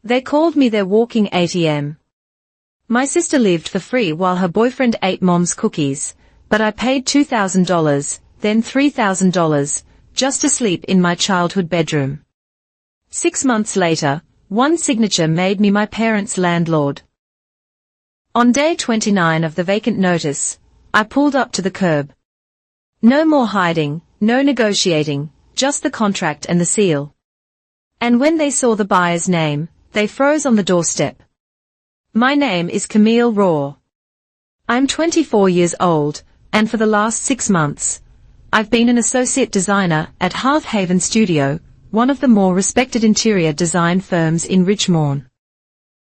They called me their walking ATM. My sister lived for free while her boyfriend ate mom's cookies, but I paid $2,000, then $3,000, just to sleep in my childhood bedroom. 6 months later, one signature made me my parents' landlord. On day 29 of the vacant notice, I pulled up to the curb. No more hiding, no negotiating, just the contract and the seal. And when they saw the buyer's name, they froze on the doorstep. My name is Camille Raw. I'm 24 years old, and for the last 6 months, I've been an associate designer at Hearth Haven Studio, one of the more respected interior design firms in Richmond.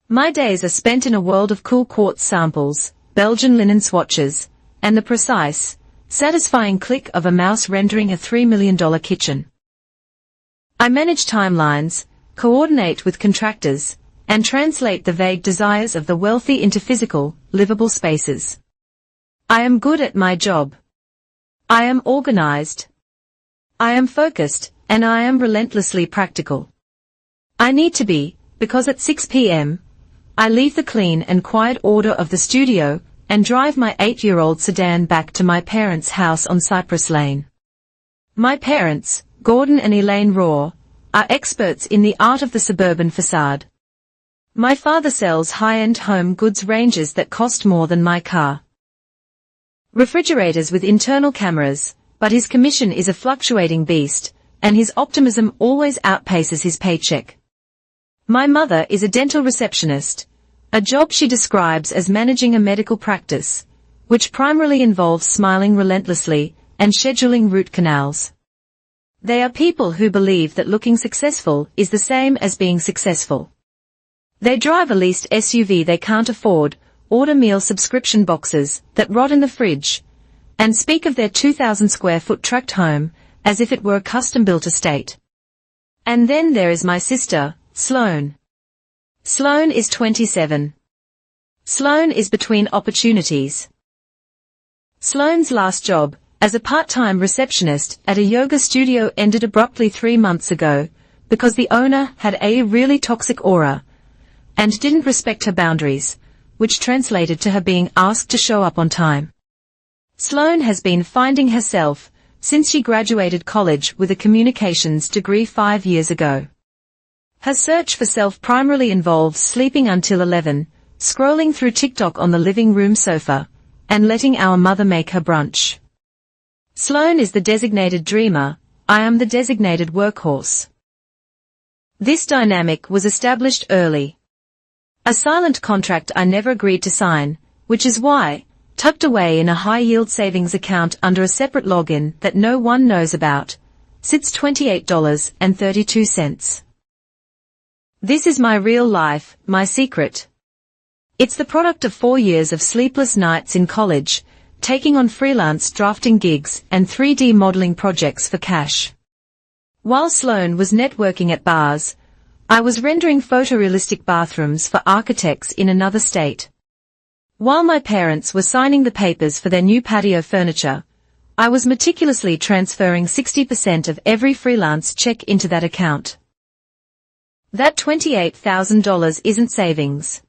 My days are spent in a world of cool quartz samples, Belgian linen swatches, and the precise, satisfying click of a mouse rendering a $3 million kitchen. I manage timelines, coordinate with contractors, and translate the vague desires of the wealthy into physical, livable spaces. I am good at my job. I am organized. I am focused, and I am relentlessly practical. I need to be, because at 6 p.m., I leave the clean and quiet order of the studio and drive my 8-year-old sedan back to my parents' house on Cypress Lane. My parents, Gordon and Elaine Raw, are experts in the art of the suburban facade. My father sells high-end home goods ranges that cost more than my car. Refrigerators with internal cameras, but his commission is a fluctuating beast, and his optimism always outpaces his paycheck. My mother is a dental receptionist, a job she describes as managing a medical practice, which primarily involves smiling relentlessly and scheduling root canals. They are people who believe that looking successful is the same as being successful. They drive a leased SUV they can't afford, order meal subscription boxes that rot in the fridge, and speak of their 2,000 square foot tract home as if it were a custom-built estate. And then there is my sister, Sloane. Sloane is 27. Sloane is between opportunities. Sloane's last job, as a part-time receptionist at a yoga studio, ended abruptly 3 months ago, because the owner had a really toxic aura, and didn't respect her boundaries, which translated to her being asked to show up on time. Sloane has been finding herself since she graduated college with a communications degree 5 years ago. Her search for self primarily involves sleeping until 11, scrolling through TikTok on the living room sofa, and letting our mother make her brunch. Sloane is the designated dreamer, I am the designated workhorse. This dynamic was established early. A silent contract I never agreed to sign, which is why, tucked away in a high-yield savings account under a separate login that no one knows about, sits $28.32. This is my real life, my secret. It's the product of 4 years of sleepless nights in college, taking on freelance drafting gigs and 3D modeling projects for cash. While Sloane was networking at bars, I was rendering photorealistic bathrooms for architects in another state. While my parents were signing the papers for their new patio furniture, I was meticulously transferring 60% of every freelance check into that account. That $28,000 isn't savings.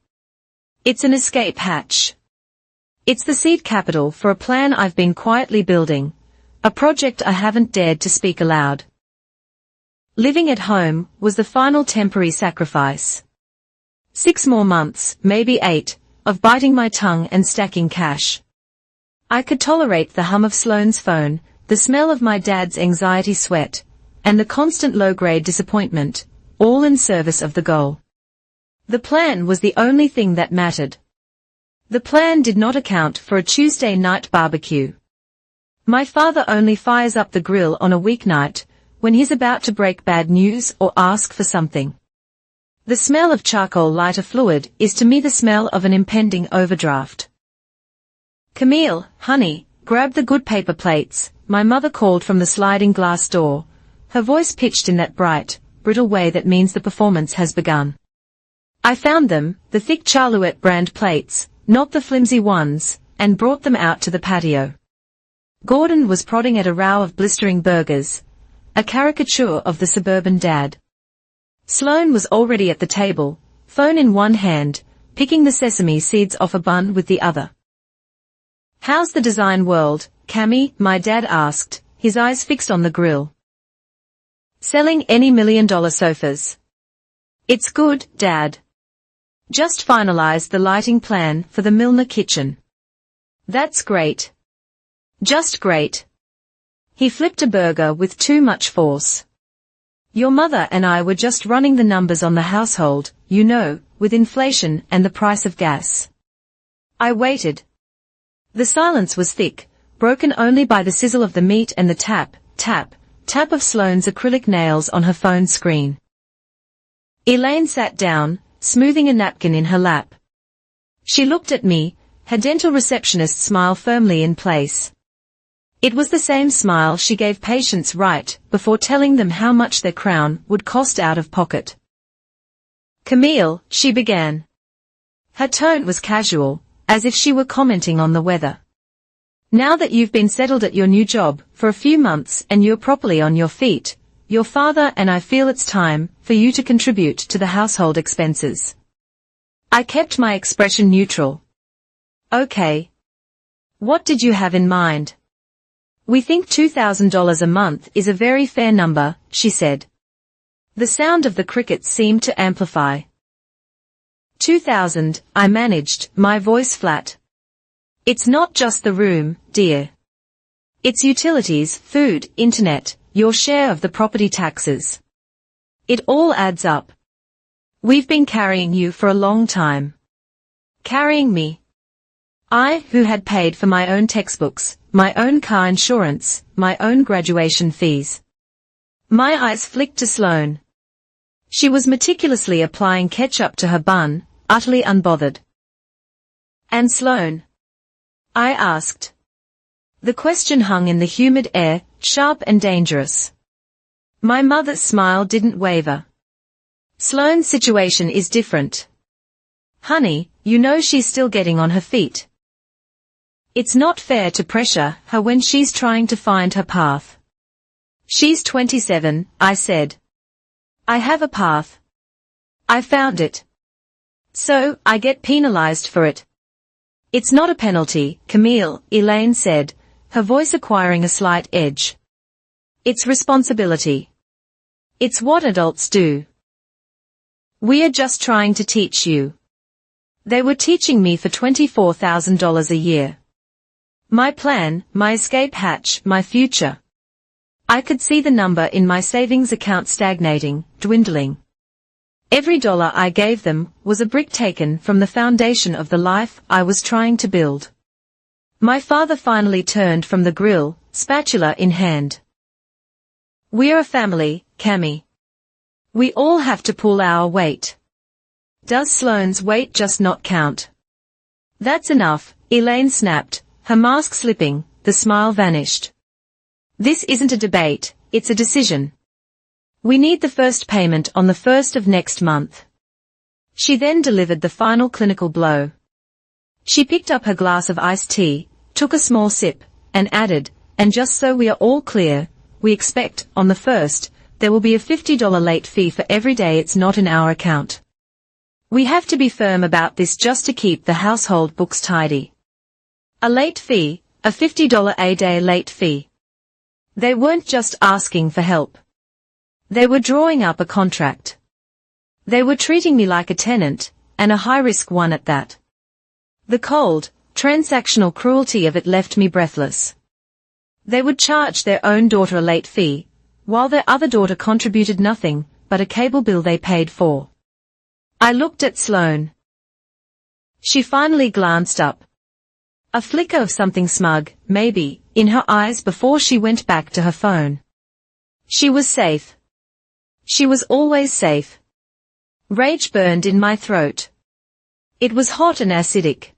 It's an escape hatch. It's the seed capital for a plan I've been quietly building, a project I haven't dared to speak aloud. Living at home was the final temporary sacrifice. 6 more months, maybe 8, of biting my tongue and stacking cash. I could tolerate the hum of Sloane's phone, the smell of my dad's anxiety sweat, and the constant low-grade disappointment, all in service of the goal. The plan was the only thing that mattered. The plan did not account for a Tuesday night barbecue. My father only fires up the grill on a weeknight, when he's about to break bad news or ask for something. The smell of charcoal lighter fluid is to me the smell of an impending overdraft. Camille, honey, grab the good paper plates, my mother called from the sliding glass door, her voice pitched in that bright, brittle way that means the performance has begun. I found them, the thick Charlouette brand plates, not the flimsy ones, and brought them out to the patio. Gordon was prodding at a row of blistering burgers, a caricature of the suburban dad. Sloane was already at the table, phone in one hand, picking the sesame seeds off a bun with the other. "How's the design world, Cammy?" my dad asked, his eyes fixed on the grill. "Selling any $1 million sofas." "It's good, Dad. Just finalized the lighting plan for the Milner kitchen." "That's great. Just great." He flipped a burger with too much force. "Your mother and I were just running the numbers on the household, you know, with inflation and the price of gas." I waited. The silence was thick, broken only by the sizzle of the meat and the tap, tap, tap of Sloane's acrylic nails on her phone screen. Elaine sat down, smoothing a napkin in her lap. She looked at me, her dental receptionist smile firmly in place. It was the same smile she gave patients right before telling them how much their crown would cost out of pocket. "Camille," she began. Her tone was casual, as if she were commenting on the weather. "Now that you've been settled at your new job for a few months and you're properly on your feet, your father and I feel it's time for you to contribute to the household expenses." I kept my expression neutral. "Okay. What did you have in mind?" "We think $2,000 a month is a very fair number," she said. The sound of the crickets seemed to amplify. "2,000, I managed, my voice flat. "It's not just the room, dear. It's utilities, food, internet, your share of the property taxes. It all adds up. We've been carrying you for a long time." Carrying me? I, who had paid for my own textbooks, my own car insurance, my own graduation fees. My eyes flicked to Sloane. She was meticulously applying ketchup to her bun, utterly unbothered. "And Sloane?" I asked. The question hung in the humid air, sharp and dangerous. My mother's smile didn't waver. "Sloane's situation is different. Honey, you know she's still getting on her feet. It's not fair to pressure her when she's trying to find her path." "She's 27, I said. I have a path. I found it. So, I get penalized for it." "It's not a penalty, Camille," Elaine said, her voice acquiring a slight edge. "It's responsibility. It's what adults do. We are just trying to teach you." They were teaching me for $24,000 a year. My plan, my escape hatch, my future. I could see the number in my savings account stagnating, dwindling. Every dollar I gave them was a brick taken from the foundation of the life I was trying to build. My father finally turned from the grill, spatula in hand. "We're a family, Cammy. We all have to pull our weight. Does Sloane's weight just not count?" "That's enough," Elaine snapped, her mask slipping, the smile vanished. "This isn't a debate, it's a decision. We need the first payment on the 1st of next month." She then delivered the final clinical blow. She picked up her glass of iced tea, took a small sip, and added, "And just so we are all clear, we expect, on the 1st, there will be a $50 late fee for every day it's not in our account. We have to be firm about this just to keep the household books tidy. A late fee, a $50 a day late fee." They weren't just asking for help. They were drawing up a contract. They were treating me like a tenant, and a high-risk one at that. The cold, transactional cruelty of it left me breathless. They would charge their own daughter a late fee, while their other daughter contributed nothing but a cable bill they paid for. I looked at Sloane. She finally glanced up. A flicker of something smug, maybe, in her eyes before she went back to her phone. She was safe. She was always safe. Rage burned in my throat. It was hot and acidic.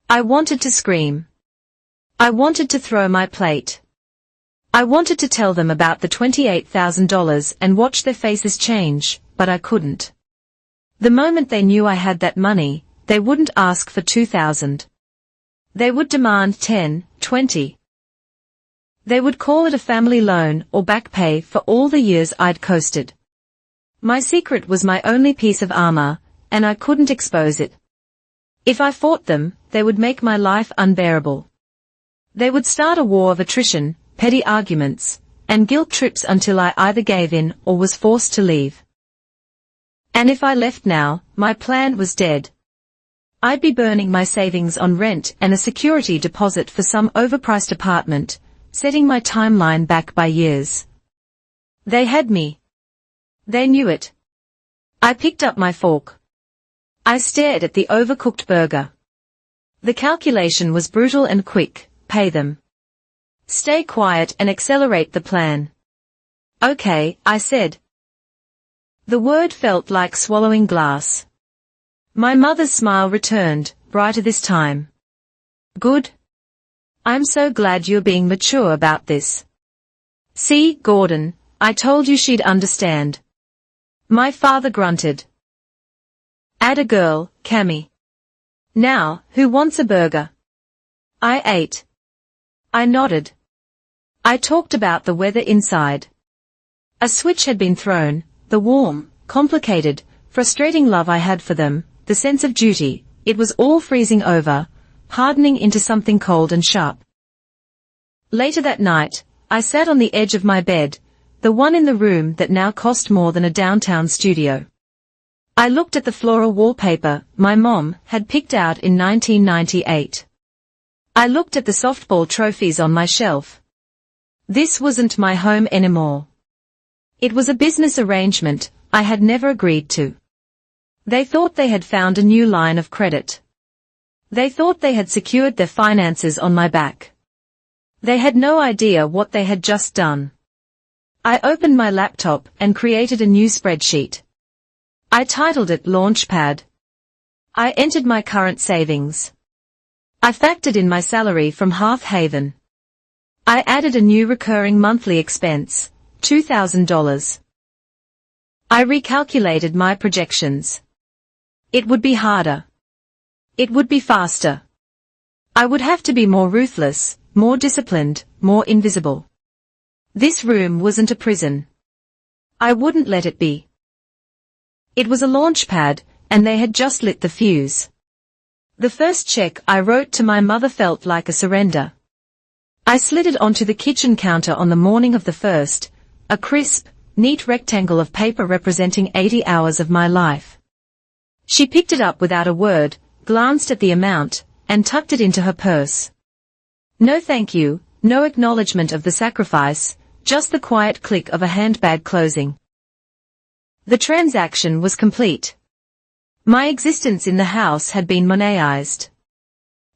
I wanted to scream. I wanted to throw my plate. I wanted to tell them about the $28,000 and watch their faces change, but I couldn't. The moment they knew I had that money, they wouldn't ask for $2,000. They would demand 10, 20. They would call it a family loan or back pay for all the years I'd coasted. My secret was my only piece of armor, and I couldn't expose it. If I fought them, they would make my life unbearable. They would start a war of attrition, petty arguments, and guilt trips until I either gave in or was forced to leave. And if I left now, my plan was dead. I'd be burning my savings on rent and a security deposit for some overpriced apartment, setting my timeline back by years. They had me. They knew it. I picked up my fork. I stared at the overcooked burger. The calculation was brutal and quick: pay them. Stay quiet and accelerate the plan. Okay, I said. The word felt like swallowing glass. My mother's smile returned, brighter this time. Good. I'm so glad you're being mature about this. See, Gordon, I told you she'd understand. My father grunted. Add a girl, Cammy. Now, who wants a burger? I ate. I nodded. I talked about the weather inside. A switch had been thrown, the warm, complicated, frustrating love I had for them, the sense of duty, it was all freezing over, hardening into something cold and sharp. Later that night, I sat on the edge of my bed, the one in the room that now cost more than a downtown studio. I looked at the floral wallpaper my mom had picked out in 1998. I looked at the softball trophies on my shelf. This wasn't my home anymore. It was a business arrangement I had never agreed to. They thought they had found a new line of credit. They thought they had secured their finances on my back. They had no idea what they had just done. I opened my laptop and created a new spreadsheet. I titled it Launchpad. I entered my current savings. I factored in my salary from Half Haven. I added a new recurring monthly expense, $2,000. I recalculated my projections. It would be harder. It would be faster. I would have to be more ruthless, more disciplined, more invisible. This room wasn't a prison. I wouldn't let it be. It was a launchpad, and they had just lit the fuse. The first check I wrote to my mother felt like a surrender. I slid it onto the kitchen counter on the morning of the first, a crisp, neat rectangle of paper representing 80 hours of my life. She picked it up without a word, glanced at the amount, and tucked it into her purse. No thank you, no acknowledgement of the sacrifice, just the quiet click of a handbag closing. The transaction was complete. My existence in the house had been monetized.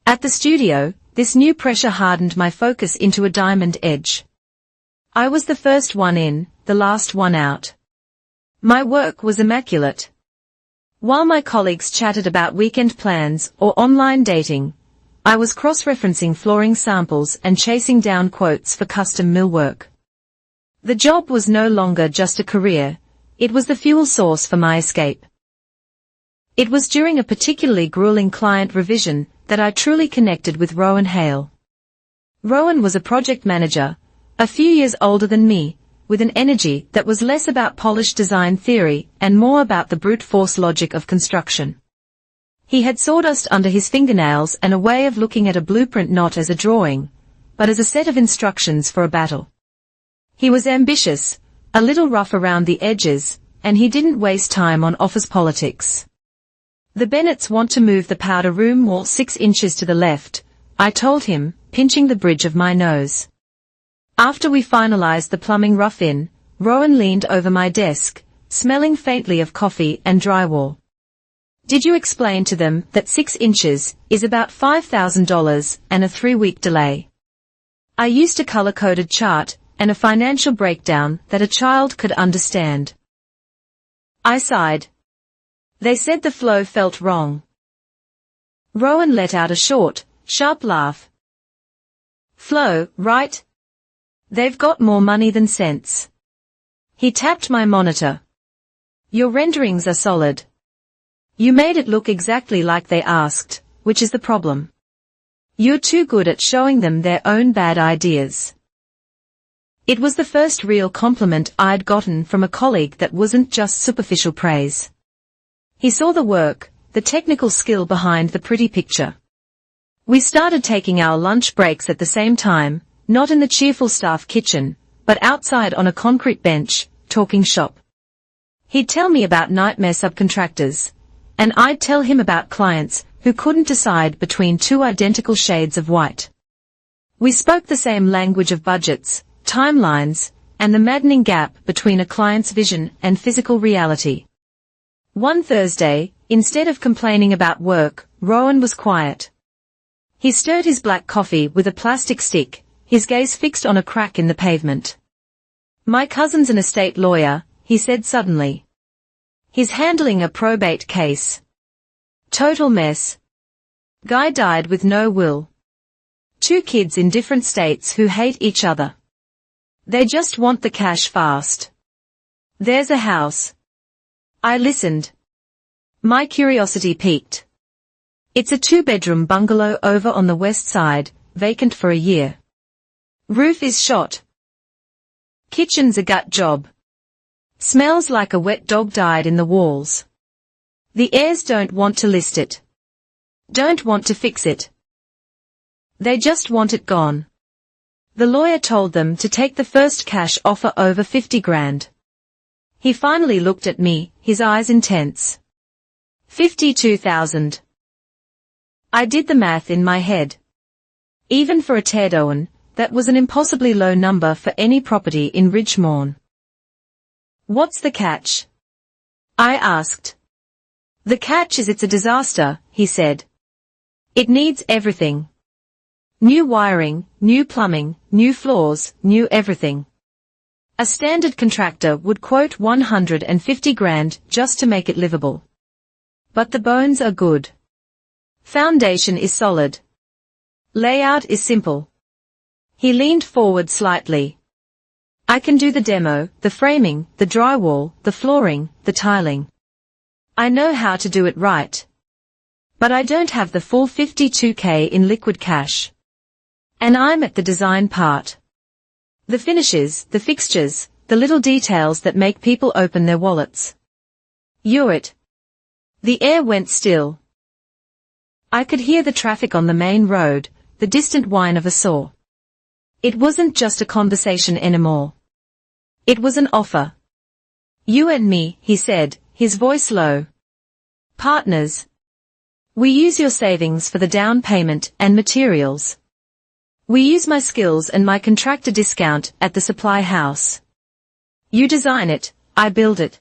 At the studio, this new pressure hardened my focus into a diamond edge. I was the first one in, the last one out. My work was immaculate. While my colleagues chatted about weekend plans or online dating, I was cross-referencing flooring samples and chasing down quotes for custom millwork. The job was no longer just a career, it was the fuel source for my escape. It was during a particularly grueling client revision that I truly connected with Rowan Hale. Rowan was a project manager, a few years older than me, with an energy that was less about polished design theory and more about the brute force logic of construction. He had sawdust under his fingernails and a way of looking at a blueprint not as a drawing, but as a set of instructions for a battle. He was ambitious, a little rough around the edges, and he didn't waste time on office politics. The Bennetts want to move the powder room wall 6 inches to the left, I told him, pinching the bridge of my nose. After we finalized the plumbing rough-in, Rowan leaned over my desk, smelling faintly of coffee and drywall. Did you explain to them that 6 inches is about $5,000 and a 3-week delay? I used a color-coded chart and a financial breakdown that a child could understand. I sighed. They said the flow felt wrong. Rowan let out a short, sharp laugh. Flow, right? They've got more money than sense. He tapped my monitor. Your renderings are solid. You made it look exactly like they asked, which is the problem. You're too good at showing them their own bad ideas. It was the first real compliment I'd gotten from a colleague that wasn't just superficial praise. He saw the work, the technical skill behind the pretty picture. We started taking our lunch breaks at the same time, not in the cheerful staff kitchen, but outside on a concrete bench, talking shop. He'd tell me about nightmare subcontractors, and I'd tell him about clients who couldn't decide between two identical shades of white. We spoke the same language of budgets, timelines, and the maddening gap between a client's vision and physical reality. One Thursday, instead of complaining about work, Rowan was quiet. He stirred his black coffee with a plastic stick, his gaze fixed on a crack in the pavement. "My cousin's an estate lawyer," he said suddenly. "He's handling a probate case. Total mess. Guy died with no will. 2 kids in different states who hate each other. They just want the cash fast. There's a house." I listened. My curiosity piqued. It's a 2-bedroom bungalow over on the west side, vacant for a year. Roof is shot. Kitchen's a gut job. Smells like a wet dog died in the walls. The heirs don't want to list it. Don't want to fix it. They just want it gone. The lawyer told them to take the first cash offer over 50 grand. He finally looked at me, his eyes intense. 52,000. I did the math in my head. Even for a teardown, that was an impossibly low number for any property in Ridgemorn. "What's the catch?" I asked. "The catch is it's a disaster," he said. "It needs everything. New wiring, new plumbing, new floors, new everything. A standard contractor would quote 150 grand just to make it livable. But the bones are good. Foundation is solid. Layout is simple." He leaned forward slightly. "I can do the demo, the framing, the drywall, the flooring, the tiling. I know how to do it right. But I don't have the full 52K in liquid cash. And I'm at the design part. The finishes, the fixtures, the little details that make people open their wallets. You're it." The air went still. I could hear the traffic on the main road, the distant whine of a saw. It wasn't just a conversation anymore. It was an offer. "You and me," he said, his voice low. "Partners. We use your savings for the down payment and materials. We use my skills and my contractor discount at the supply house. You design it, I build it.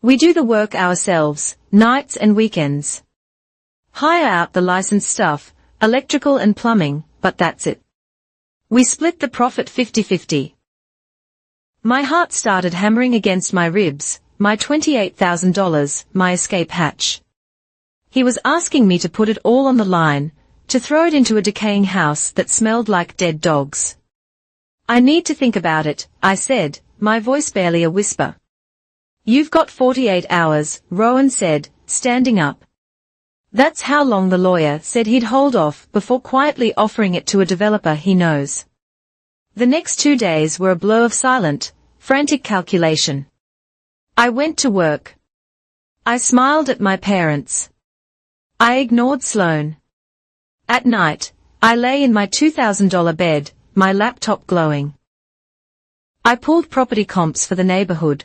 We do the work ourselves, nights and weekends. Hire out the licensed stuff, electrical and plumbing, but that's it. We split the profit 50-50. My heart started hammering against my ribs, my $28,000, my escape hatch. He was asking me to put it all on the line, to throw it into a decaying house that smelled like dead dogs. "I need to think about it," I said, my voice barely a whisper. "You've got 48 hours, Rowan said, standing up. That's how long the lawyer said he'd hold off before quietly offering it to a developer he knows. The next 2 days were a blur of silent, frantic calculation. I went to work. I smiled at my parents. I ignored Sloan. At night, I lay in my $2,000 bed, my laptop glowing. I pulled property comps for the neighborhood.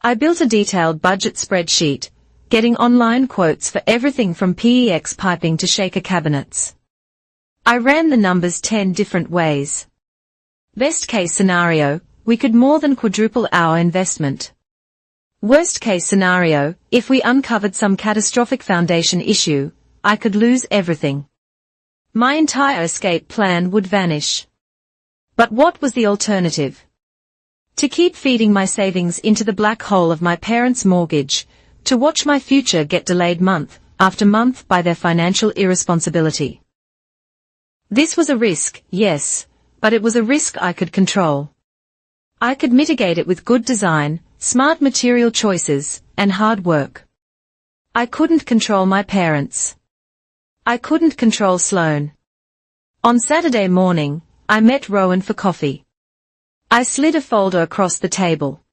I built a detailed budget spreadsheet, getting online quotes for everything from PEX piping to shaker cabinets. I ran the numbers 10 different ways. Best case scenario, we could more than quadruple our investment. Worst case scenario, if we uncovered some catastrophic foundation issue, I could lose everything. My entire escape plan would vanish. But what was the alternative? To keep feeding my savings into the black hole of my parents' mortgage, to watch my future get delayed month after month by their financial irresponsibility. This was a risk, yes, but it was a risk I could control. I could mitigate it with good design, smart material choices, and hard work. I couldn't control my parents. I couldn't control Sloan. On Saturday morning, I met Rowan for coffee. I slid a folder across the table.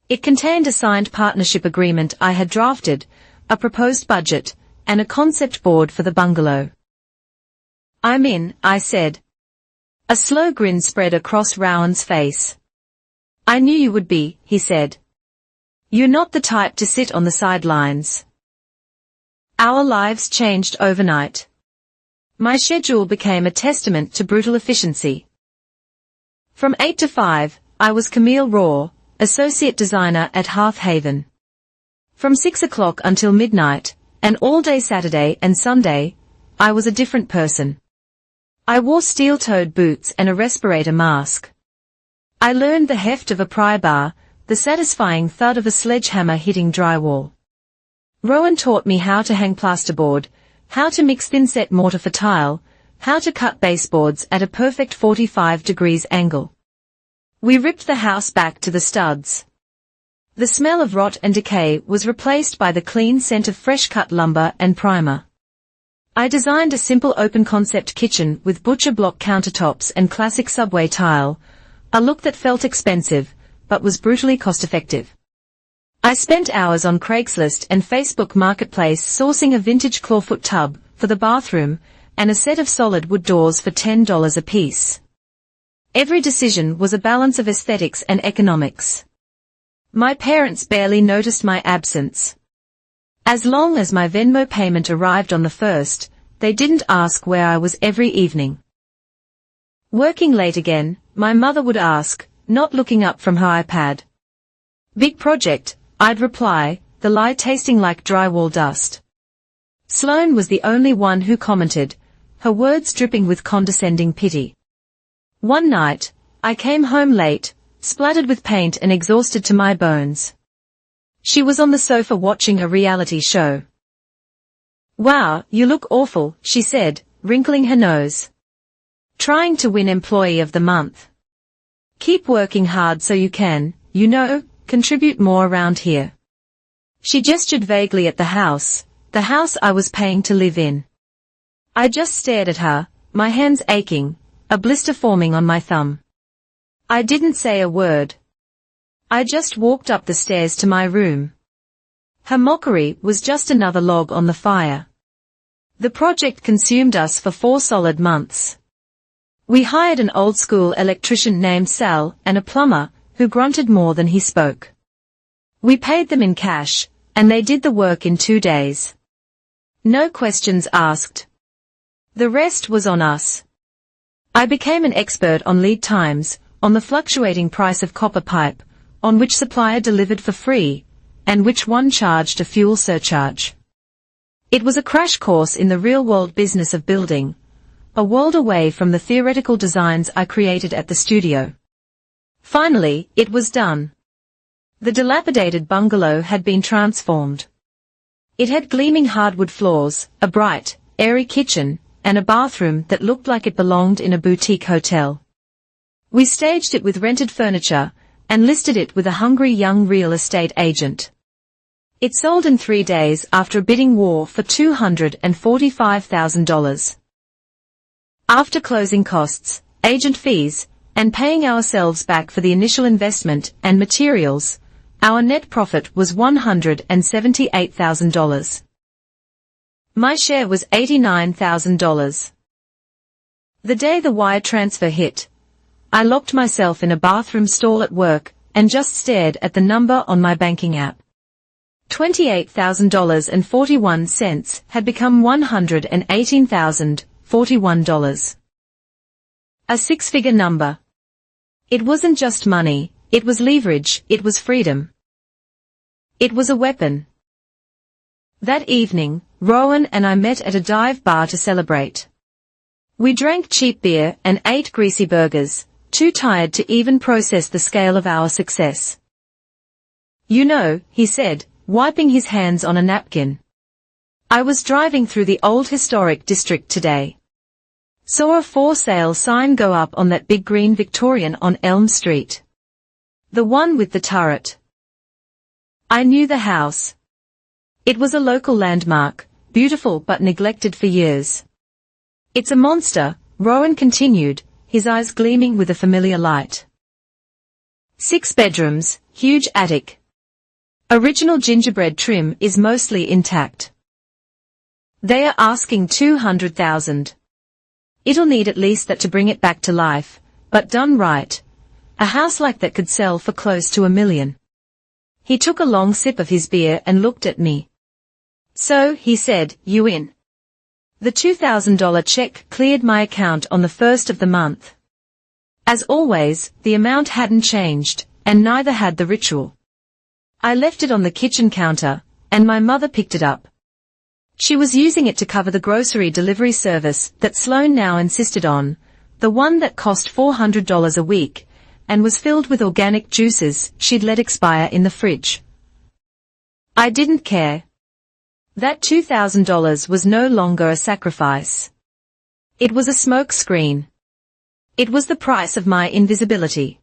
It contained a signed partnership agreement I had drafted, a proposed budget, and a concept board for the bungalow. "I'm in," I said. A slow grin spread across Rowan's face. "I knew you would be," he said. "You're not the type to sit on the sidelines." Our lives changed overnight. My schedule became a testament to brutal efficiency. From 8 to 5, I was Camille Raw, associate designer at Hearth Haven. From 6 o'clock until midnight, and all day Saturday and Sunday, I was a different person. I wore steel-toed boots and a respirator mask. I learned the heft of a pry bar, the satisfying thud of a sledgehammer hitting drywall. Rowan taught me how to hang plasterboard, how to mix thin-set mortar for tile, how to cut baseboards at a perfect 45 degrees angle. We ripped the house back to the studs. The smell of rot and decay was replaced by the clean scent of fresh-cut lumber and primer. I designed a simple open-concept kitchen with butcher block countertops and classic subway tile, a look that felt expensive, but was brutally cost-effective. I spent hours on Craigslist and Facebook Marketplace sourcing a vintage clawfoot tub for the bathroom and a set of solid wood doors for $10 apiece. Every decision was a balance of aesthetics and economics. My parents barely noticed my absence. As long as my Venmo payment arrived on the 1st, they didn't ask where I was every evening. Working late again, my mother would ask, not looking up from her iPad. "Big project," I'd reply, the lie tasting like drywall dust. Sloane was the only one who commented, her words dripping with condescending pity. One night, I came home late, splattered with paint and exhausted to my bones. She was on the sofa watching a reality show. "Wow, you look awful," she said, wrinkling her nose. "Trying to win Employee of the Month. Keep working hard so you can, contribute more around here." She gestured vaguely at the house I was paying to live in. I just stared at her, my hands aching, a blister forming on my thumb. I didn't say a word. I just walked up the stairs to my room. Her mockery was just another log on the fire. The project consumed us for 4 solid months. We hired an old-school electrician named Sal and a plumber who grunted more than he spoke. We paid them in cash, and they did the work in 2 days. No questions asked. The rest was on us. I became an expert on lead times, on the fluctuating price of copper pipe, on which supplier delivered for free, and which one charged a fuel surcharge. It was a crash course in the real-world business of building, a world away from the theoretical designs I created at the studio. Finally, it was done. The dilapidated bungalow had been transformed. It had gleaming hardwood floors, a bright, airy kitchen, and a bathroom that looked like it belonged in a boutique hotel. We staged it with rented furniture, and listed it with a hungry young real estate agent. It sold in 3 days after a bidding war for $245,000. After closing costs, agent fees, and paying ourselves back for the initial investment and materials, our net profit was $178,000. My share was $89,000. The day the wire transfer hit, I locked myself in a bathroom stall at work and just stared at the number on my banking app. $28,041 had become $118,041. A 6-figure number. It wasn't just money, it was leverage, it was freedom. It was a weapon. That evening, Rowan and I met at a dive bar to celebrate. We drank cheap beer and ate greasy burgers, too tired to even process the scale of our success. He said, wiping his hands on a napkin. I was driving through the old historic district today. Saw a for sale sign go up on that big green Victorian on Elm Street. The one with the turret. I knew the house. It was a local landmark, beautiful but neglected for years. It's a monster, Rowan continued, his eyes gleaming with a familiar light. 6 bedrooms, huge attic. Original gingerbread trim is mostly intact. They are asking $200,000. It'll need at least that to bring it back to life, but done right. A house like that could sell for close to $1 million. He took a long sip of his beer and looked at me. So, he said, you in? The $2,000 check cleared my account on the first of the month. As always, the amount hadn't changed, and neither had the ritual. I left it on the kitchen counter, and my mother picked it up. She was using it to cover the grocery delivery service that Sloan now insisted on, the one that cost $400 a week, and was filled with organic juices she'd let expire in the fridge. I didn't care. That $2,000 was no longer a sacrifice. It was a smoke screen. It was the price of my invisibility.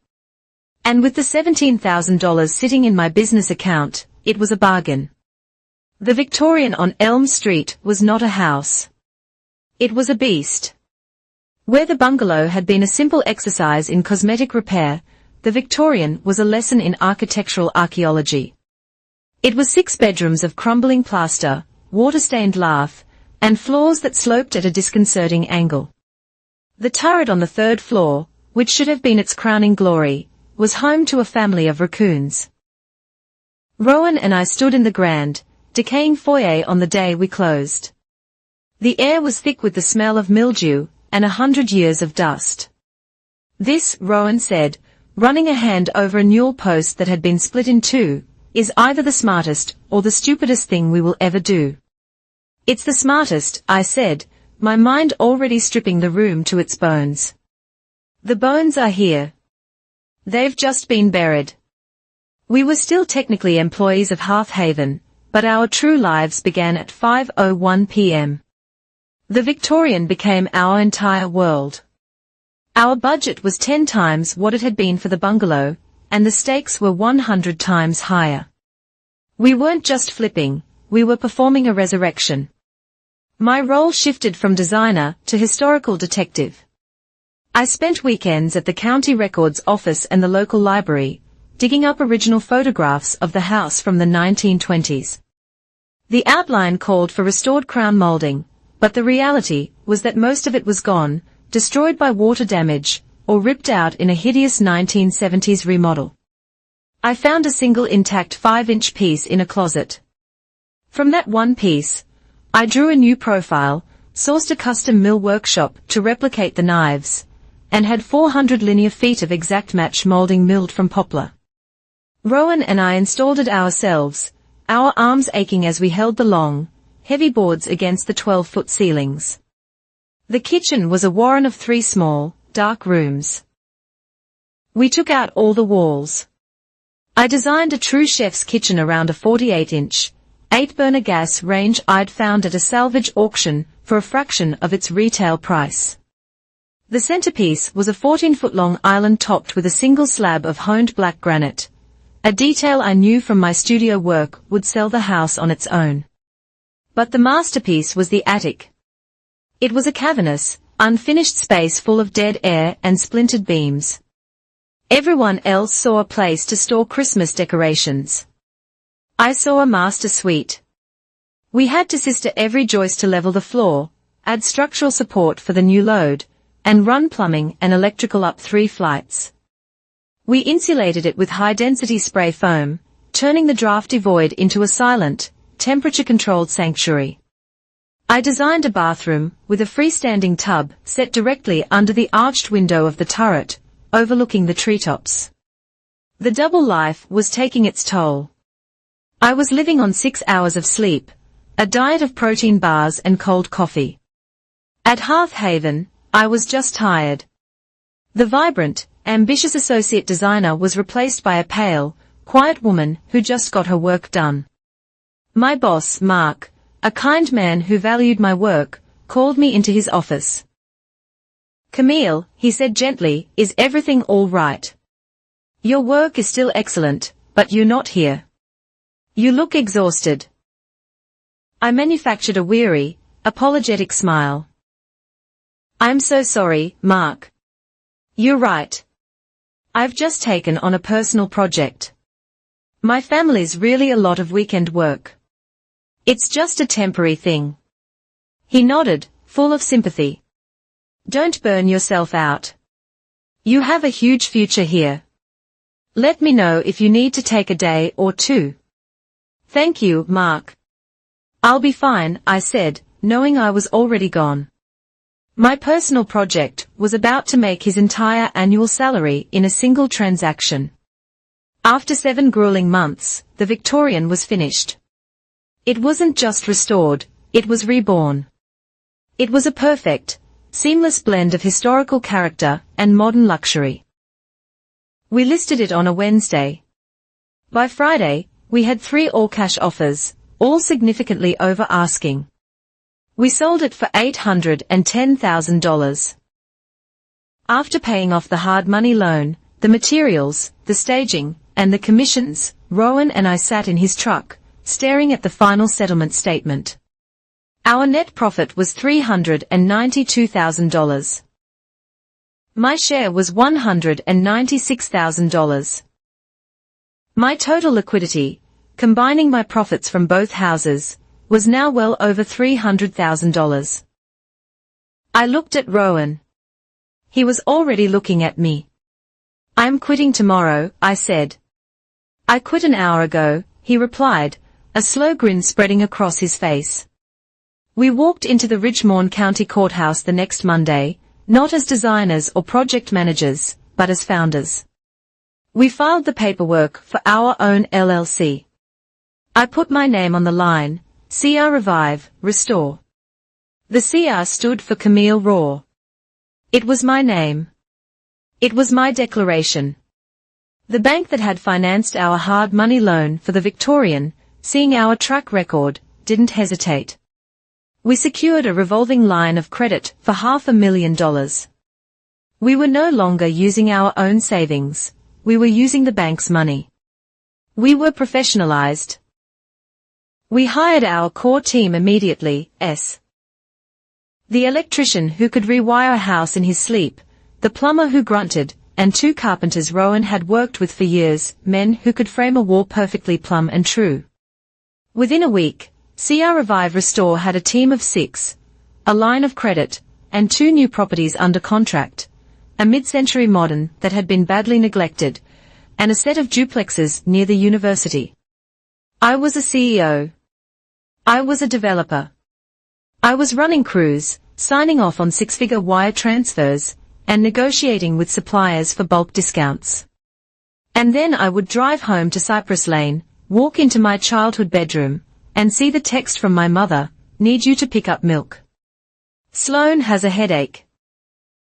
And with the $17,000 sitting in my business account, it was a bargain. The Victorian on Elm Street was not a house. It was a beast. Where the bungalow had been a simple exercise in cosmetic repair, the Victorian was a lesson in architectural archaeology. It was 6 bedrooms of crumbling plaster, water-stained lath, and floors that sloped at a disconcerting angle. The turret on the 3rd floor, which should have been its crowning glory, was home to a family of raccoons. Rowan and I stood in the grand, decaying foyer on the day we closed. The air was thick with the smell of mildew and 100 years of dust. This, Rowan said, running a hand over a newel post that had been split in two, is either the smartest or the stupidest thing we will ever do. It's the smartest, I said, my mind already stripping the room to its bones. The bones are here. They've just been buried. We were still technically employees of Half Haven, but our true lives began at 5:01 p.m. The Victorian became our entire world. Our budget was 10 times what it had been for the bungalow, and the stakes were 100 times higher. We weren't just flipping, we were performing a resurrection. My role shifted from designer to historical detective. I spent weekends at the county records office and the local library, digging up original photographs of the house from the 1920s. The outline called for restored crown molding, but the reality was that most of it was gone, destroyed by water damage, or ripped out in a hideous 1970s remodel. I found a single intact 5-inch piece in a closet. From that one piece, I drew a new profile, sourced a custom mill workshop to replicate the knives, and had 400 linear feet of exact match molding milled from poplar. Rowan and I installed it ourselves, our arms aching as we held the long, heavy boards against the 12-foot ceilings. The kitchen was a warren of 3 small, dark rooms. We took out all the walls. I designed a true chef's kitchen around a 48-inch, 8-burner gas range I'd found at a salvage auction for a fraction of its retail price. The centerpiece was a 14-foot-long island topped with a single slab of honed black granite, a detail I knew from my studio work would sell the house on its own. But the masterpiece was the attic. It was a cavernous, unfinished space full of dead air and splintered beams. Everyone else saw a place to store Christmas decorations. I saw a master suite. We had to sister every joist to level the floor, add structural support for the new load, and run plumbing and electrical up 3 flights. We insulated it with high-density spray foam, turning the drafty void into a silent, temperature-controlled sanctuary. I designed a bathroom with a freestanding tub set directly under the arched window of the turret, overlooking the treetops. The double life was taking its toll. I was living on 6 hours of sleep, a diet of protein bars and cold coffee. At Half Haven, I was just tired. The vibrant, ambitious associate designer was replaced by a pale, quiet woman who just got her work done. My boss, Mark, a kind man who valued my work, called me into his office. "Camille," he said gently, "is everything all right? Your work is still excellent, but you're not here. You look exhausted." I manufactured a weary, apologetic smile. "I'm so sorry, Mark. You're right. I've just taken on a personal project. My family's really a lot of weekend work. It's just a temporary thing. He nodded, full of sympathy. Don't burn yourself out. You have a huge future here. Let me know if you need to take a day or two. Thank you, Mark. I'll be fine, I said, knowing I was already gone. My personal project was about to make his entire annual salary in a single transaction. After 7 grueling months, the Victorian was finished. It wasn't just restored, it was reborn. It was a perfect, seamless blend of historical character and modern luxury. We listed it on a Wednesday. By Friday, we had 3 all-cash offers, all significantly over asking. We sold it for $810,000. After paying off the hard money loan, the materials, the staging, and the commissions, Rowan and I sat in his truck, staring at the final settlement statement. Our net profit was $392,000. My share was $196,000. My total liquidity, combining my profits from both houses, was now well over $300,000. I looked at Rowan. He was already looking at me. I'm quitting tomorrow, I said. I quit an hour ago, he replied, a slow grin spreading across his face. We walked into the Richmond County Courthouse the next Monday, not as designers or project managers, but as founders. We filed the paperwork for our own LLC. I put my name on the line, CR Revive, Restore. The CR stood for Camille Raw. It was my name. It was my declaration. The bank that had financed our hard money loan for the Victorian, seeing our track record, didn't hesitate. We secured a revolving line of credit for $500,000. We were no longer using our own savings, we were using the bank's money. We were professionalized. We hired our core team immediately, the electrician who could rewire a house in his sleep, the plumber who grunted, and 2 carpenters Rowan had worked with for years, men who could frame a wall perfectly plumb and true. Within a week, CR Revive Restore had a team of 6, a line of credit, and 2 new properties under contract, a mid-century modern that had been badly neglected, and a set of duplexes near the university. I was a CEO. I was a developer. I was running crews, signing off on 6-figure wire transfers, and negotiating with suppliers for bulk discounts. And then I would drive home to Cypress Lane, walk into my childhood bedroom, and see the text from my mother, "Need you to pick up milk. Sloan has a headache."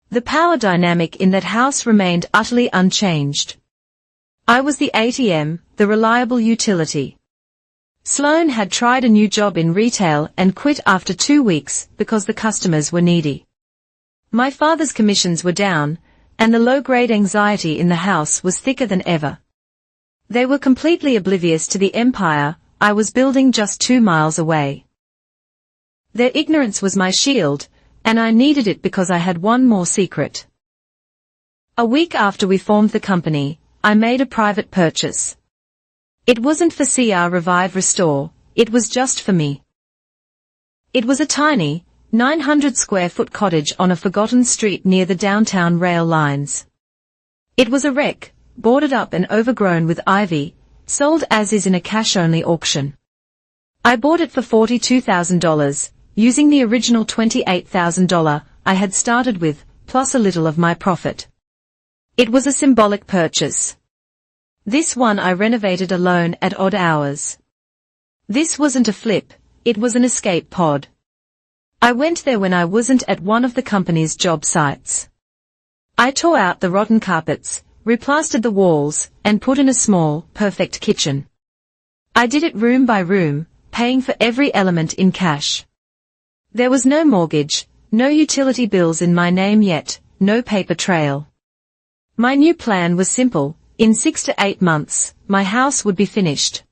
The power dynamic in that house remained utterly unchanged. I was the ATM, the reliable utility. Sloan had tried a new job in retail and quit after 2 weeks because the customers were needy. My father's commissions were down, and the low-grade anxiety in the house was thicker than ever. They were completely oblivious to the empire I was building just 2 miles away. Their ignorance was my shield, and I needed it because I had one more secret. A week after we formed the company, I made a private purchase. It wasn't for CR Revive Restore, it was just for me. It was a tiny, 900-square-foot cottage on a forgotten street near the downtown rail lines. It was a wreck, boarded up and overgrown with ivy, sold as is in a cash-only auction. I bought it for $42,000, using the original $28,000 I had started with, plus a little of my profit. It was a symbolic purchase. This one I renovated alone at odd hours. This wasn't a flip, it was an escape pod. I went there when I wasn't at one of the company's job sites. I tore out the rotten carpets, replastered the walls, and put in a small, perfect kitchen. I did it room by room, paying for every element in cash. There was no mortgage, no utility bills in my name yet, no paper trail. My new plan was simple. In 6 to 8 months, my house would be finished.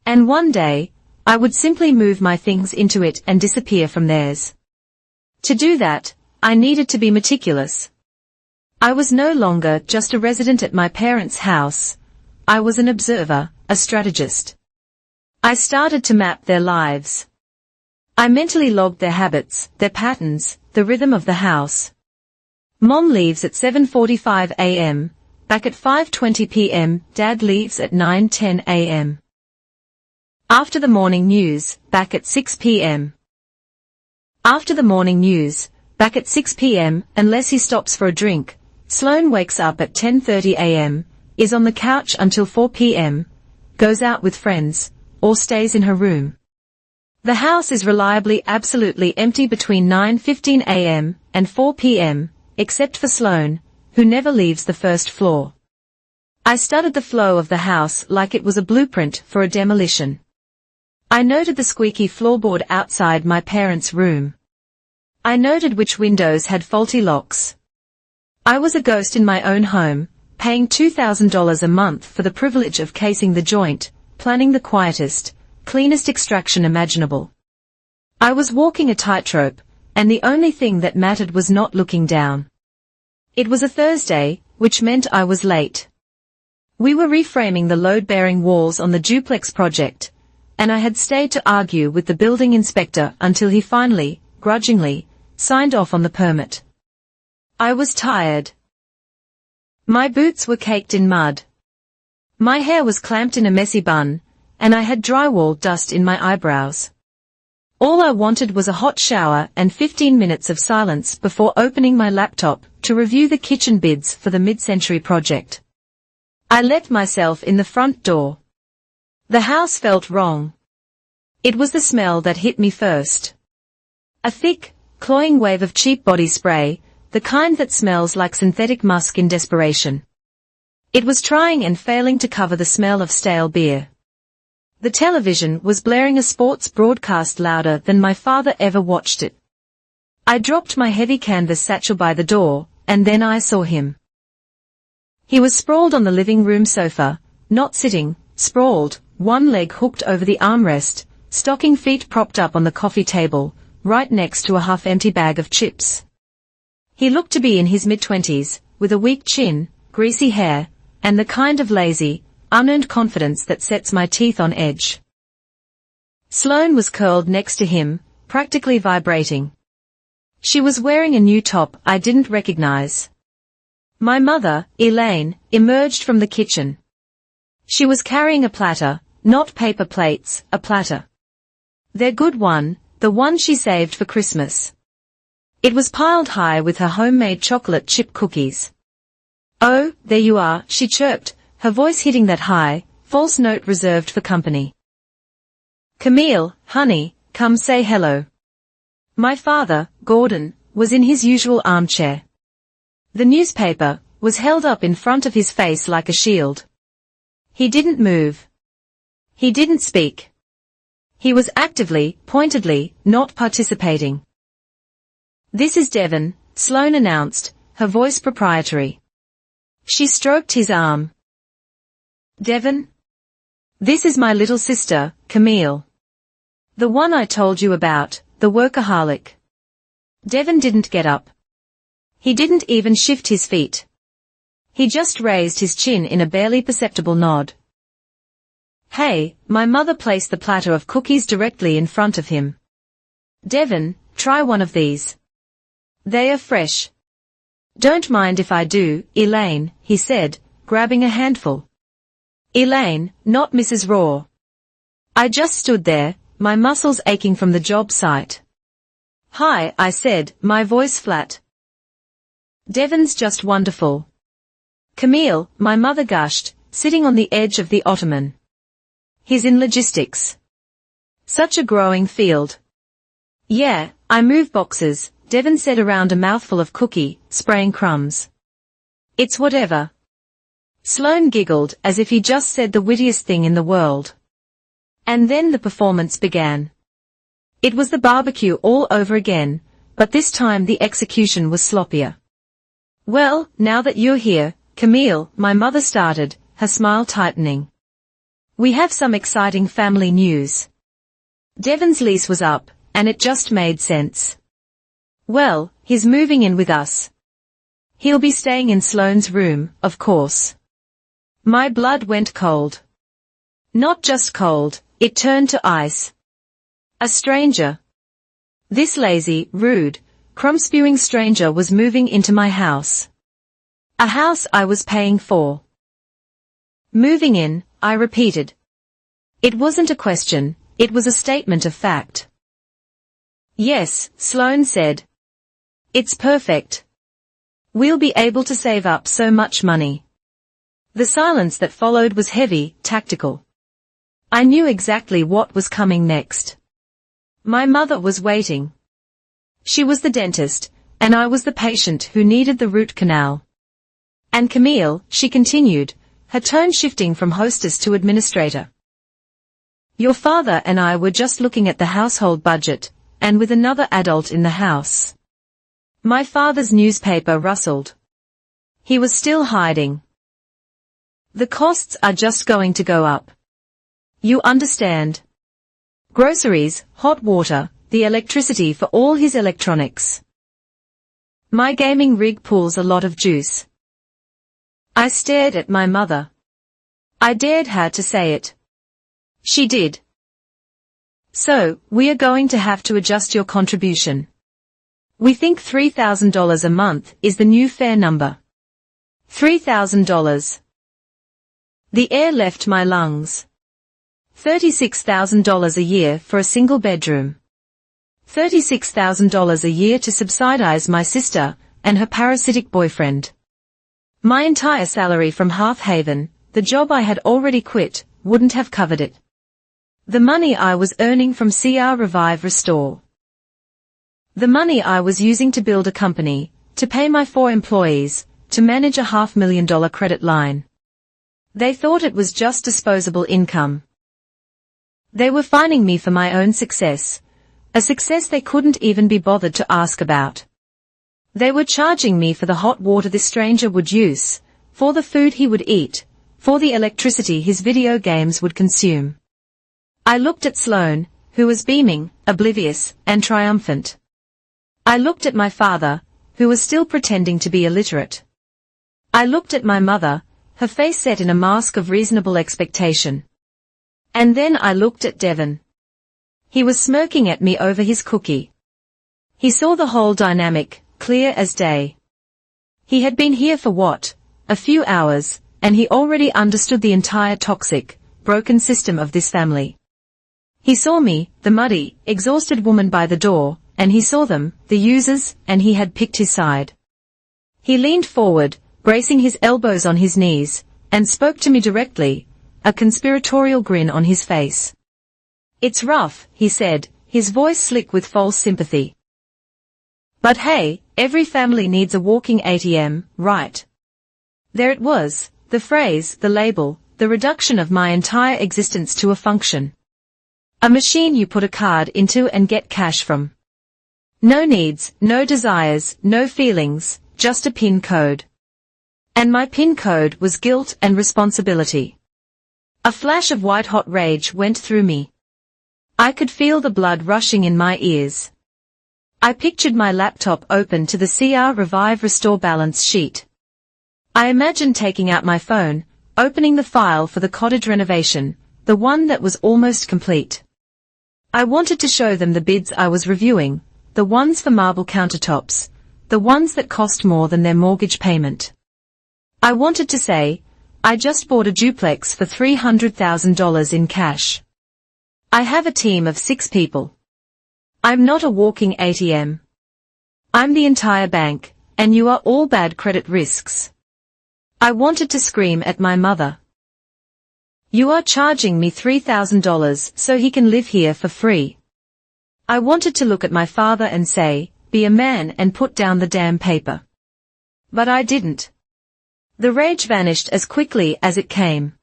And one day, I would simply move my things into it and disappear from theirs. To do that, I needed to be meticulous. I was no longer just a resident at my parents' house. I was an observer, a strategist. I started to map their lives. I mentally logged their habits, their patterns, the rhythm of the house. Mom leaves at 7:45 a.m., back at 5:20 p.m., Dad leaves at 9:10 a.m. After the morning news, back at 6 p.m. After the morning news, back at 6 p.m., unless he stops for a drink. Sloane wakes up at 10:30 a.m., is on the couch until 4 p.m., goes out with friends, or stays in her room. The house is reliably absolutely empty between 9:15 a.m. and 4 p.m., except for Sloane, who never leaves the first floor. I studied the flow of the house like it was a blueprint for a demolition. I noted the squeaky floorboard outside my parents' room. I noted which windows had faulty locks. I was a ghost in my own home, paying $2,000 a month for the privilege of casing the joint, planning the quietest, cleanest extraction imaginable. I was walking a tightrope, and the only thing that mattered was not looking down. It was a Thursday, which meant I was late. We were reframing the load-bearing walls on the duplex project, and I had stayed to argue with the building inspector until he finally, grudgingly, signed off on the permit. I was tired. My boots were caked in mud. My hair was clamped in a messy bun, and I had drywall dust in my eyebrows. All I wanted was a hot shower and 15 minutes of silence before opening my laptop to review the kitchen bids for the mid-century project. I let myself in the front door. The house felt wrong. It was the smell that hit me first. A thick, cloying wave of cheap body spray, the kind that smells like synthetic musk in desperation. It was trying and failing to cover the smell of stale beer. The television was blaring a sports broadcast louder than my father ever watched it. I dropped my heavy canvas satchel by the door, and then I saw him. He was sprawled on the living room sofa, not sitting, sprawled, one leg hooked over the armrest, stocking feet propped up on the coffee table, right next to a half-empty bag of chips. He looked to be in his mid-twenties, with a weak chin, greasy hair, and the kind of lazy, unearned confidence that sets my teeth on edge. Sloane was curled next to him, practically vibrating. She was wearing a new top I didn't recognize. My mother, Elaine, emerged from the kitchen. She was carrying a platter, not paper plates, a platter. Their good one, the one she saved for Christmas. It was piled high with her homemade chocolate chip cookies. "Oh, there you are," she chirped, her voice hitting that high, false note reserved for company. "Camille, honey, come say hello." My father, Gordon, was in his usual armchair. The newspaper was held up in front of his face like a shield. He didn't move. He didn't speak. He was actively, pointedly, not participating. "This is Devon," Sloane announced, her voice proprietary. She stroked his arm. "Devon? This is my little sister, Camille. The one I told you about, the workaholic." Devon didn't get up. He didn't even shift his feet. He just raised his chin in a barely perceptible nod. "Hey," my mother placed the platter of cookies directly in front of him. "Devon, try one of these. They are fresh." "Don't mind if I do, Elaine," he said, grabbing a handful. Elaine, not Mrs. Raw. I just stood there, my muscles aching from the job site. "Hi," I said, my voice flat. "Devon's just wonderful." "Camille," my mother gushed, sitting on the edge of the ottoman. "He's in logistics. Such a growing field." "Yeah, I move boxes," Devon said around a mouthful of cookie, spraying crumbs. "It's whatever." Sloane giggled as if he just said the wittiest thing in the world. And then the performance began. It was the barbecue all over again, but this time the execution was sloppier. "Well, now that you're here, Camille," my mother started, her smile tightening. "We have some exciting family news. Devon's lease was up, and it just made sense. Well, he's moving in with us. He'll be staying in Sloane's room, of course. My blood went cold. Not just cold, it turned to ice. A stranger. This lazy, rude, crumb-spewing stranger was moving into my house. A house I was paying for. Moving in, I repeated. It wasn't a question, it was a statement of fact. Yes, Sloane said. It's perfect. We'll be able to save up so much money. The silence that followed was heavy, tactical. I knew exactly what was coming next. My mother was waiting. She was the dentist, and I was the patient who needed the root canal. And Camille, she continued, her tone shifting from hostess to administrator. Your father and I were just looking at the household budget, and with another adult in the house. My father's newspaper rustled. He was still hiding. The costs are just going to go up. You understand. Groceries, hot water, the electricity for all his electronics. My gaming rig pulls a lot of juice. I stared at my mother. I dared her to say it. She did. So, we are going to have to adjust your contribution. We think $3,000 a month is the new fair number. $3,000. The air left my lungs. $36,000 a year for a single bedroom. $36,000 a year to subsidize my sister and her parasitic boyfriend. My entire salary from Half Haven, the job I had already quit, wouldn't have covered it. The money I was earning from CR Revive Restore. The money I was using to build a company, to pay my 4 employees, to manage a $500,000 credit line. They thought it was just disposable income. They were fining me for my own success, a success they couldn't even be bothered to ask about. They were charging me for the hot water this stranger would use, for the food he would eat, for the electricity his video games would consume. I looked at Sloane, who was beaming, oblivious, and triumphant. I looked at my father, who was still pretending to be illiterate. I looked at my mother, her face set in a mask of reasonable expectation. And then I looked at Devon. He was smirking at me over his cookie. He saw the whole dynamic, clear as day. He had been here for what? A few hours, and he already understood the entire toxic, broken system of this family. He saw me, the muddy, exhausted woman by the door, and he saw them, the users, and he had picked his side. He leaned forward, bracing his elbows on his knees, and spoke to me directly, a conspiratorial grin on his face. It's rough, he said, his voice slick with false sympathy. But hey, every family needs a walking ATM, right? There it was, the phrase, the label, the reduction of my entire existence to a function. A machine you put a card into and get cash from. No needs, no desires, no feelings, just a PIN code. And my PIN code was guilt and responsibility. A flash of white-hot rage went through me. I could feel the blood rushing in my ears. I pictured my laptop open to the CR Revive Restore balance sheet. I imagined taking out my phone, opening the file for the cottage renovation, the one that was almost complete. I wanted to show them the bids I was reviewing, the ones for marble countertops, the ones that cost more than their mortgage payment. I wanted to say, I just bought a duplex for $300,000 in cash. I have a team of 6 people. I'm not a walking ATM. I'm the entire bank, and you are all bad credit risks. I wanted to scream at my mother. You are charging me $3,000 so he can live here for free. I wanted to look at my father and say, be a man and put down the damn paper. But I didn't. The rage vanished as quickly as it came.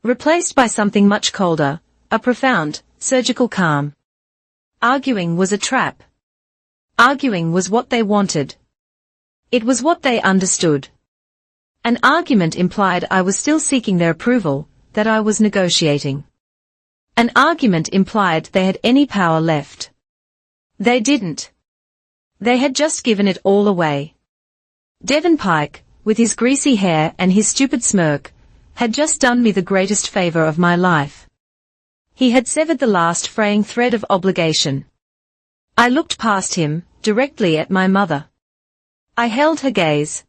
Replaced by something much colder, a profound, surgical calm. Arguing was a trap. Arguing was what they wanted. It was what they understood. An argument implied I was still seeking their approval, that I was negotiating. An argument implied they had any power left. They didn't. They had just given it all away. Devon Pike, with his greasy hair and his stupid smirk, had just done me the greatest favor of my life. He had severed the last fraying thread of obligation. I looked past him, directly at my mother. I held her gaze.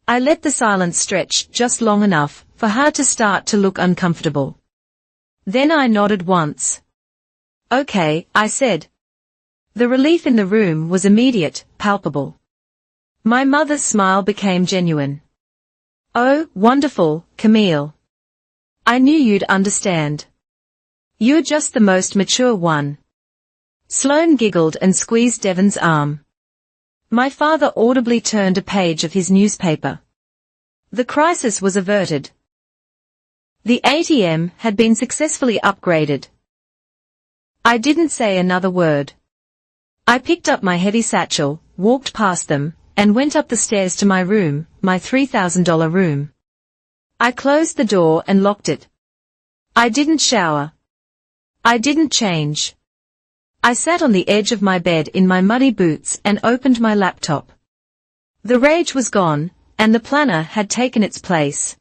I let the silence stretch just long enough for her to start to look uncomfortable. Then I nodded once. Okay, I said. The relief in the room was immediate, palpable. My mother's smile became genuine. Oh, wonderful, Camille. I knew you'd understand. You're just the most mature one. Sloane giggled and squeezed Devon's arm. My father audibly turned a page of his newspaper. The crisis was averted. The ATM had been successfully upgraded. I didn't say another word. I picked up my heavy satchel, walked past them, and went up the stairs to my room, my $3,000 room. I closed the door and locked it. I didn't shower. I didn't change. I sat on the edge of my bed in my muddy boots and opened my laptop. The rage was gone, and the planner had taken its place.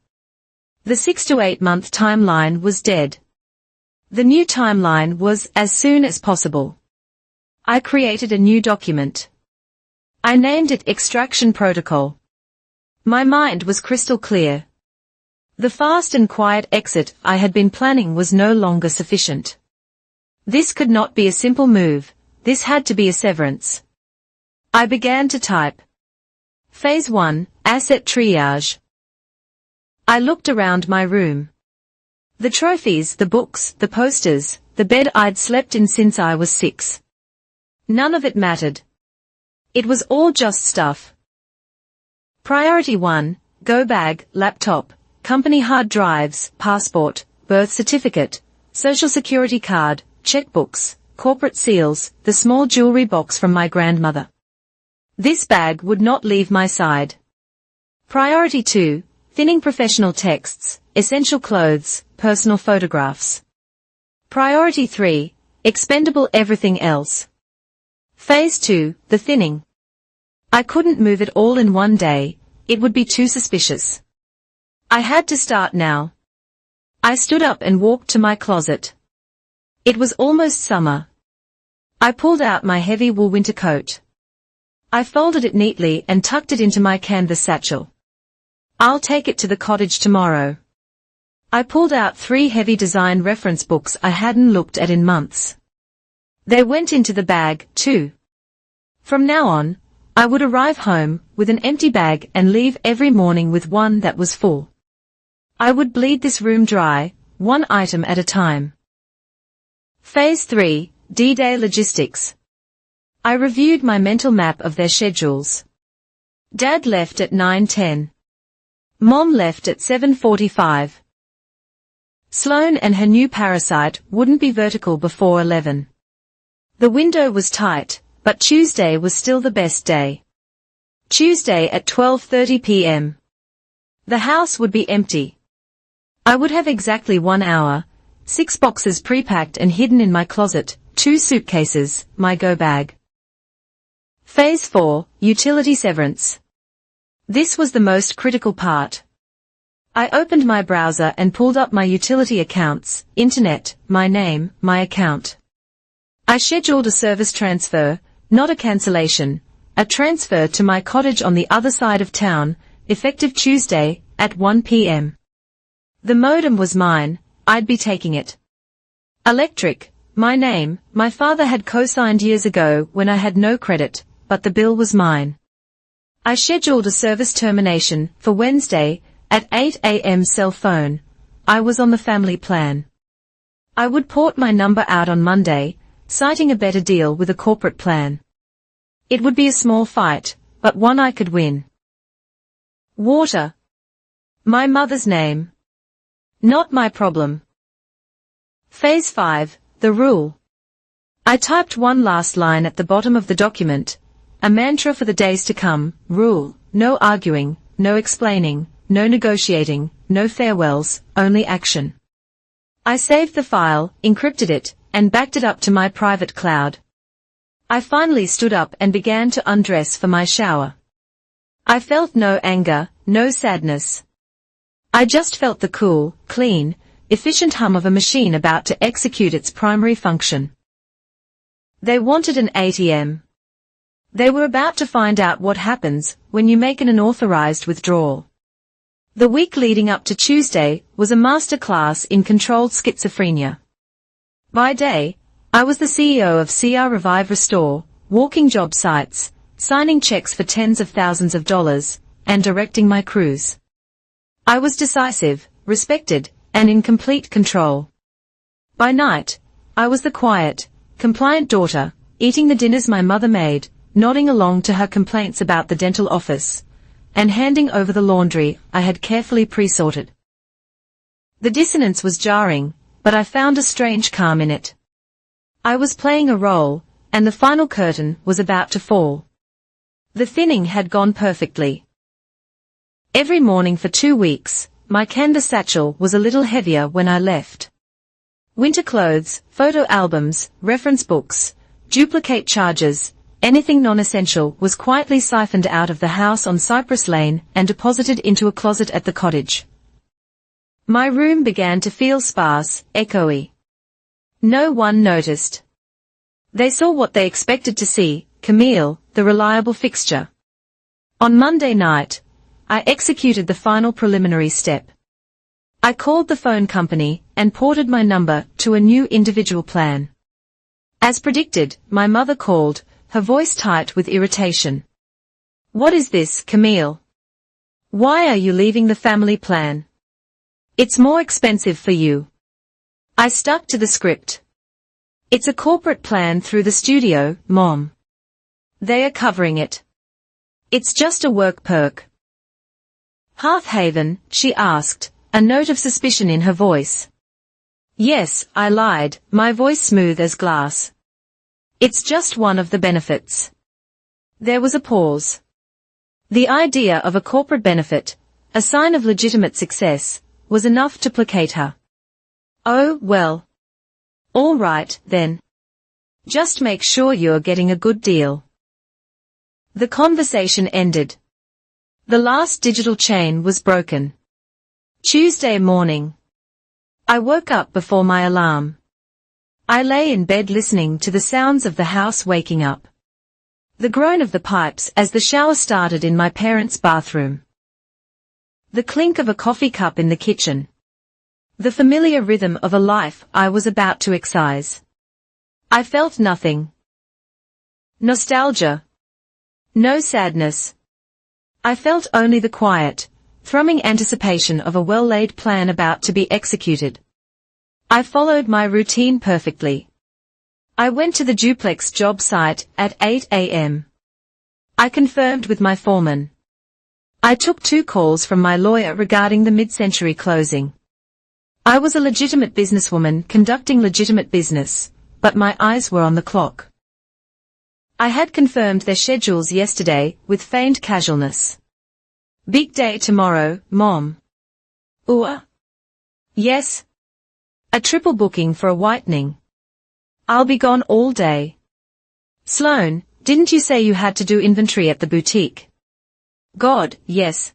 The 6 to 8 month timeline was dead. The new timeline was as soon as possible. I created a new document. I named it Extraction Protocol. My mind was crystal clear. The fast and quiet exit I had been planning was no longer sufficient. This could not be a simple move, this had to be a severance. I began to type. Phase 1, Asset Triage. I looked around my room. The trophies, the books, the posters, the bed I'd slept in since I was 6. None of it mattered. It was all just stuff. Priority 1, go bag, laptop, company hard drives, passport, birth certificate, social security card, checkbooks, corporate seals, the small jewelry box from my grandmother. This bag would not leave my side. Priority 2, thinning professional texts, essential clothes, personal photographs. Priority 3, expendable everything else. Phase 2, the thinning. I couldn't move it all in one day, it would be too suspicious. I had to start now. I stood up and walked to my closet. It was almost summer. I pulled out my heavy wool winter coat. I folded it neatly and tucked it into my canvas satchel. I'll take it to the cottage tomorrow. I pulled out 3 heavy design reference books I hadn't looked at in months. They went into the bag, too. From now on, I would arrive home with an empty bag and leave every morning with one that was full. I would bleed this room dry, one item at a time. Phase 3, D-Day Logistics. I reviewed my mental map of their schedules. Dad left at 9:10. Mom left at 7:45. Sloane and her new parasite wouldn't be vertical before 11. The window was tight, but Tuesday was still the best day. Tuesday at 12:30 p.m. The house would be empty. I would have exactly 1 hour, 6 boxes pre-packed and hidden in my closet, 2 suitcases, my go bag. Phase 4, Utility Severance. This was the most critical part. I opened my browser and pulled up my utility accounts, internet, my name, my account. I scheduled a service transfer, not a cancellation, a transfer to my cottage on the other side of town, effective Tuesday, at 1 p.m. The modem was mine, I'd be taking it. Electric, my name, my father had co-signed years ago when I had no credit, but the bill was mine. I scheduled a service termination for Wednesday, at 8 a.m. cell phone. I was on the family plan. I would port my number out on Monday, citing a better deal with a corporate plan. It would be a small fight, but one I could win. Water. My mother's name. Not my problem. Phase 5, the rule. I typed one last line at the bottom of the document, a mantra for the days to come, rule, no arguing, no explaining, no negotiating, no farewells, only action. I saved the file, encrypted it, and backed it up to my private cloud. I finally stood up and began to undress for my shower. I felt no anger, no sadness. I just felt the cool, clean, efficient hum of a machine about to execute its primary function. They wanted an ATM. They were about to find out what happens when you make an unauthorized withdrawal. The week leading up to Tuesday was a master class in controlled schizophrenia. By day, I was the CEO of CR Revive Restore, walking job sites, signing checks for tens of thousands of dollars, and directing my crews. I was decisive, respected, and in complete control. By night, I was the quiet, compliant daughter, eating the dinners my mother made, nodding along to her complaints about the dental office, and handing over the laundry I had carefully pre-sorted. The dissonance was jarring, but I found a strange calm in it. I was playing a role, and the final curtain was about to fall. The thinning had gone perfectly. Every morning for 2 weeks, my canvas satchel was a little heavier when I left. Winter clothes, photo albums, reference books, duplicate charges, anything non-essential was quietly siphoned out of the house on Cypress Lane and deposited into a closet at the cottage. My room began to feel sparse, echoey. No one noticed. They saw what they expected to see, Camille, the reliable fixture. On Monday night, I executed the final preliminary step. I called the phone company and ported my number to a new individual plan. As predicted, my mother called, her voice tight with irritation. "What is this, Camille? Why are you leaving the family plan? It's more expensive for you." I stuck to the script. "It's a corporate plan through the studio, Mom. They are covering it. It's just a work perk." "Hearth Haven?" she asked, a note of suspicion in her voice. "Yes," I lied, my voice smooth as glass. "It's just one of the benefits." There was a pause. The idea of a corporate benefit, a sign of legitimate success, was enough to placate her. "Oh, well. All right, then. Just make sure you're getting a good deal." The conversation ended. The last digital chain was broken. Tuesday morning. I woke up before my alarm. I lay in bed listening to the sounds of the house waking up. The groan of the pipes as the shower started in my parents' bathroom. The clink of a coffee cup in the kitchen. The familiar rhythm of a life I was about to excise. I felt nothing. Nostalgia. No sadness. I felt only the quiet, thrumming anticipation of a well-laid plan about to be executed. I followed my routine perfectly. I went to the duplex job site at 8 a.m. I confirmed with my foreman. I took 2 calls from my lawyer regarding the mid-century closing. I was a legitimate businesswoman conducting legitimate business, but my eyes were on the clock. I had confirmed their schedules yesterday with feigned casualness. "Big day tomorrow, Mom." "Ooh." "Yes." "A triple booking for a whitening." "I'll be gone all day." "Sloan, didn't you say you had to do inventory at the boutique?" "God, yes.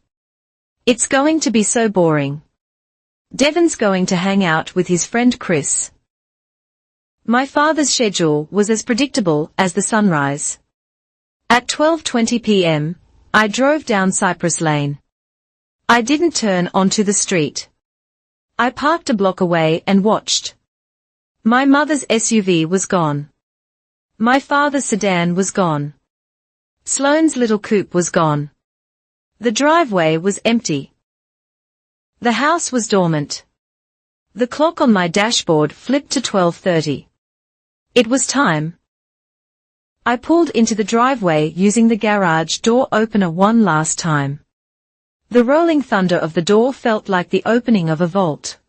It's going to be so boring. Devon's going to hang out with his friend Chris." My father's schedule was as predictable as the sunrise. At 12:20 p.m., I drove down Cypress Lane. I didn't turn onto the street. I parked a block away and watched. My mother's SUV was gone. My father's sedan was gone. Sloane's little coupe was gone. The driveway was empty. The house was dormant. The clock on my dashboard flipped to 12:30. It was time. I pulled into the driveway using the garage door opener one last time. The rolling thunder of the door felt like the opening of a vault.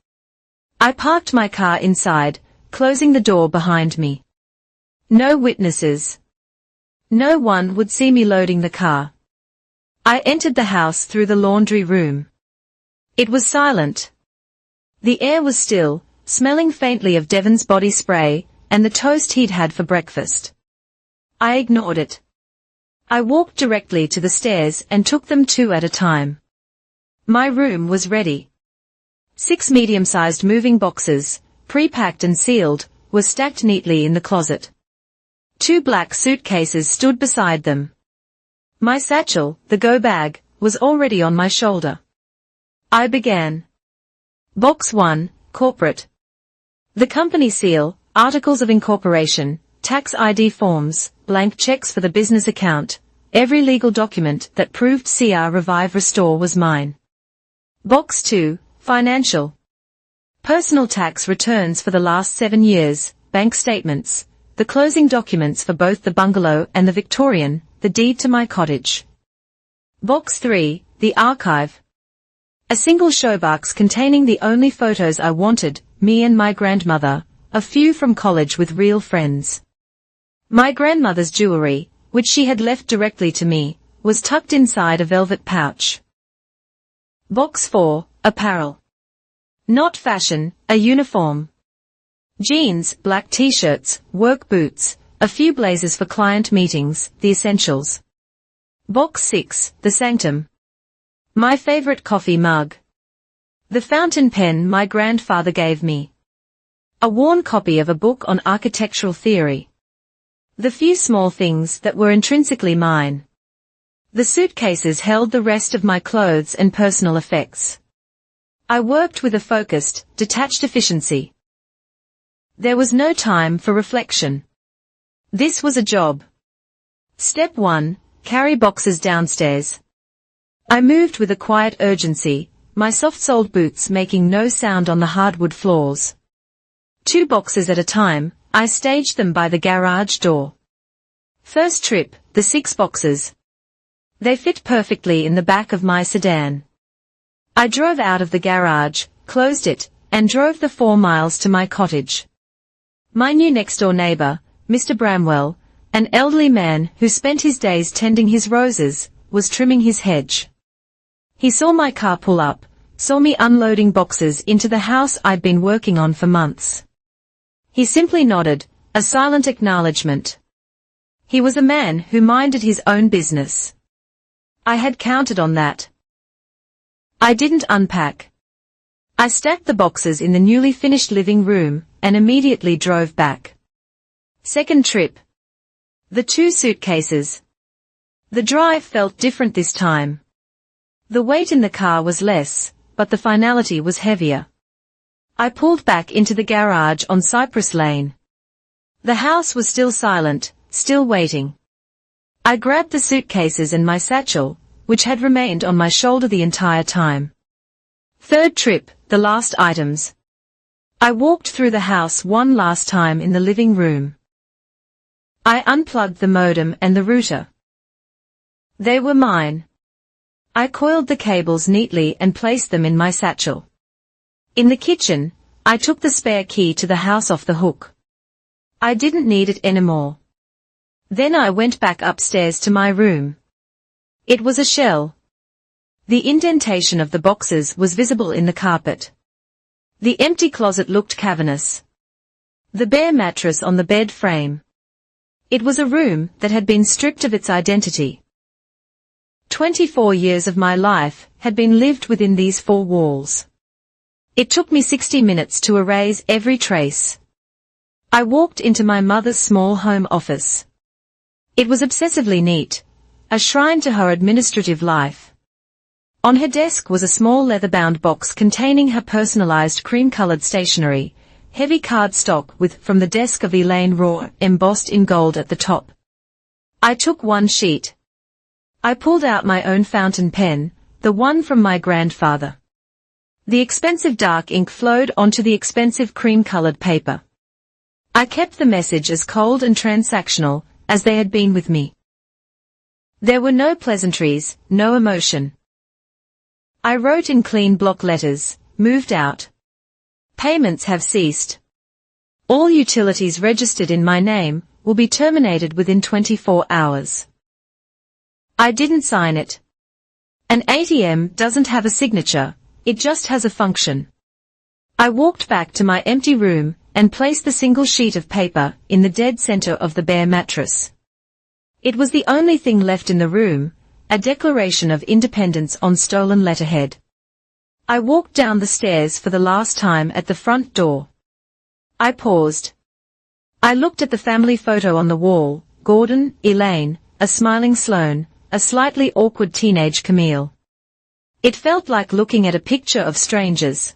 I parked my car inside, closing the door behind me. No witnesses. No one would see me loading the car. I entered the house through the laundry room. It was silent. The air was still, smelling faintly of Devon's body spray and the toast he'd had for breakfast. I ignored it. I walked directly to the stairs and took them two at a time. My room was ready. 6 medium-sized moving boxes, pre-packed and sealed, were stacked neatly in the closet. 2 black suitcases stood beside them. My satchel, the go bag, was already on my shoulder. I began. Box 1, Corporate. The company seal, articles of incorporation, tax ID forms, blank checks for the business account, every legal document that proved CR Revive Restore was mine. Box 2, Financial. Personal tax returns for the last 7 years, bank statements, the closing documents for both the bungalow and the Victorian, the deed to my cottage. Box 3, the Archive. A single showbox containing the only photos I wanted, me and my grandmother, a few from college with real friends. My grandmother's jewelry, which she had left directly to me, was tucked inside a velvet pouch. Box 4, Apparel. Not fashion, a uniform. Jeans, black t-shirts, work boots, a few blazers for client meetings, the essentials. Box 6, The Sanctum. My favorite coffee mug. The fountain pen my grandfather gave me. A worn copy of a book on architectural theory. The few small things that were intrinsically mine. The suitcases held the rest of my clothes and personal effects. I worked with a focused, detached efficiency. There was no time for reflection. This was a job. Step 1, carry boxes downstairs. I moved with a quiet urgency, my soft-soled boots making no sound on the hardwood floors. 2 boxes at a time, I staged them by the garage door. First trip, the 6 boxes. They fit perfectly in the back of my sedan. I drove out of the garage, closed it, and drove the 4 miles to my cottage. My new next-door neighbor, Mr. Bramwell, an elderly man who spent his days tending his roses, was trimming his hedge. He saw my car pull up, saw me unloading boxes into the house I'd been working on for months. He simply nodded, a silent acknowledgement. He was a man who minded his own business. I had counted on that. I didn't unpack. I stacked the boxes in the newly finished living room, and immediately drove back. Second trip. The 2 suitcases. The drive felt different this time. The weight in the car was less, but the finality was heavier. I pulled back into the garage on Cypress Lane. The house was still silent, still waiting. I grabbed the suitcases and my satchel, which had remained on my shoulder the entire time. Third trip, the last items. I walked through the house one last time in the living room. I unplugged the modem and the router. They were mine. I coiled the cables neatly and placed them in my satchel. In the kitchen, I took the spare key to the house off the hook. I didn't need it anymore. Then I went back upstairs to my room. It was a shell. The indentation of the boxes was visible in the carpet. The empty closet looked cavernous. The bare mattress on the bed frame. It was a room that had been stripped of its identity. 24 years of my life had been lived within these 4 walls. It took me 60 minutes to erase every trace. I walked into my mother's small home office. It was obsessively neat, a shrine to her administrative life. On her desk was a small leather-bound box containing her personalized cream-colored stationery, heavy cardstock with "From the Desk of Elaine Raw" embossed in gold at the top. I took one sheet. I pulled out my own fountain pen, the one from my grandfather. The expensive dark ink flowed onto the expensive cream-colored paper. I kept the message as cold and transactional as they had been with me. There were no pleasantries, no emotion. I wrote in clean block letters, "Moved out. Payments have ceased. All utilities registered in my name will be terminated within 24 hours. I didn't sign it. An ATM doesn't have a signature, it just has a function. I walked back to my empty room and placed the single sheet of paper in the dead center of the bare mattress. It was the only thing left in the room, a Declaration of Independence on stolen letterhead. I walked down the stairs for the last time at the front door. I paused. I looked at the family photo on the wall, Gordon, Elaine, a smiling Sloane, a slightly awkward teenage Camille. It felt like looking at a picture of strangers.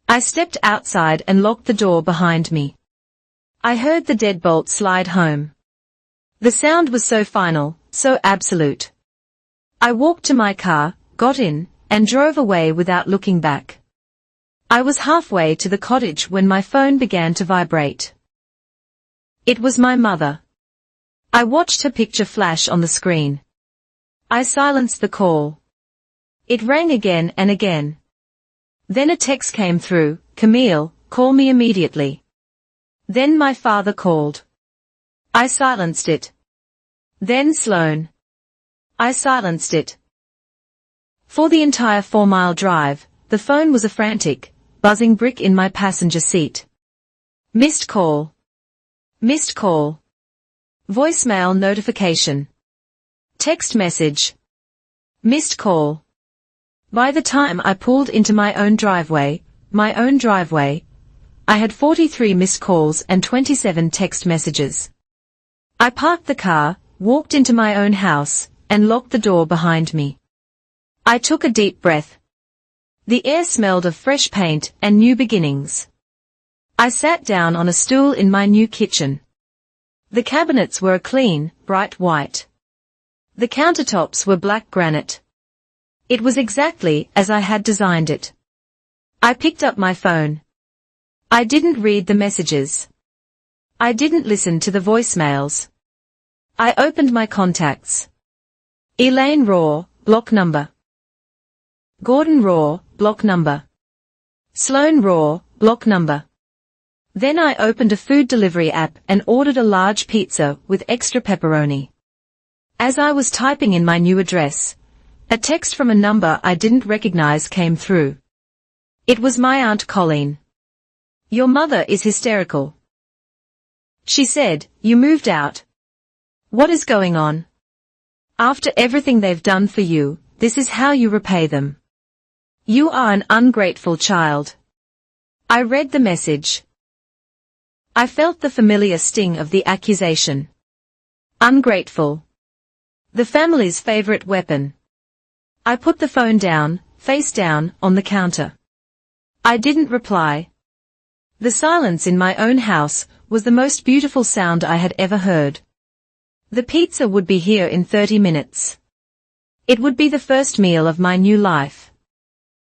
I stepped outside and locked the door behind me. I heard the deadbolt slide home. The sound was so final, so absolute. I walked to my car, got in, and drove away without looking back. I was halfway to the cottage when my phone began to vibrate. It was my mother. I watched her picture flash on the screen. I silenced the call. It rang again and again. Then a text came through, "Camille, call me immediately." Then my father called. I silenced it. Then Sloane. I silenced it. For the entire 4-mile drive, the phone was a frantic, buzzing brick in my passenger seat. Missed call. Missed call. Voicemail notification. Text message. Missed call. By the time I pulled into my own driveway, I had 43 missed calls and 27 text messages. I parked the car, walked into my own house, and locked the door behind me. I took a deep breath. The air smelled of fresh paint and new beginnings. I sat down on a stool in my new kitchen. The cabinets were a clean, bright white. The countertops were black granite. It was exactly as I had designed it. I picked up my phone. I didn't read the messages. I didn't listen to the voicemails. I opened my contacts. Elaine Raw, block number. Gordon Raw, block number. Sloane Raw, block number. Then I opened a food delivery app and ordered a large pizza with extra pepperoni. As I was typing in my new address, a text from a number I didn't recognize came through. It was my Aunt Colleen. "Your mother is hysterical," she said. "You moved out. What is going on? After everything they've done for you, this is how you repay them. You are an ungrateful child." I read the message. I felt the familiar sting of the accusation. Ungrateful. The family's favorite weapon. I put the phone down, face down, on the counter. I didn't reply. The silence in my own house was the most beautiful sound I had ever heard. The pizza would be here in 30 minutes. It would be the first meal of my new life.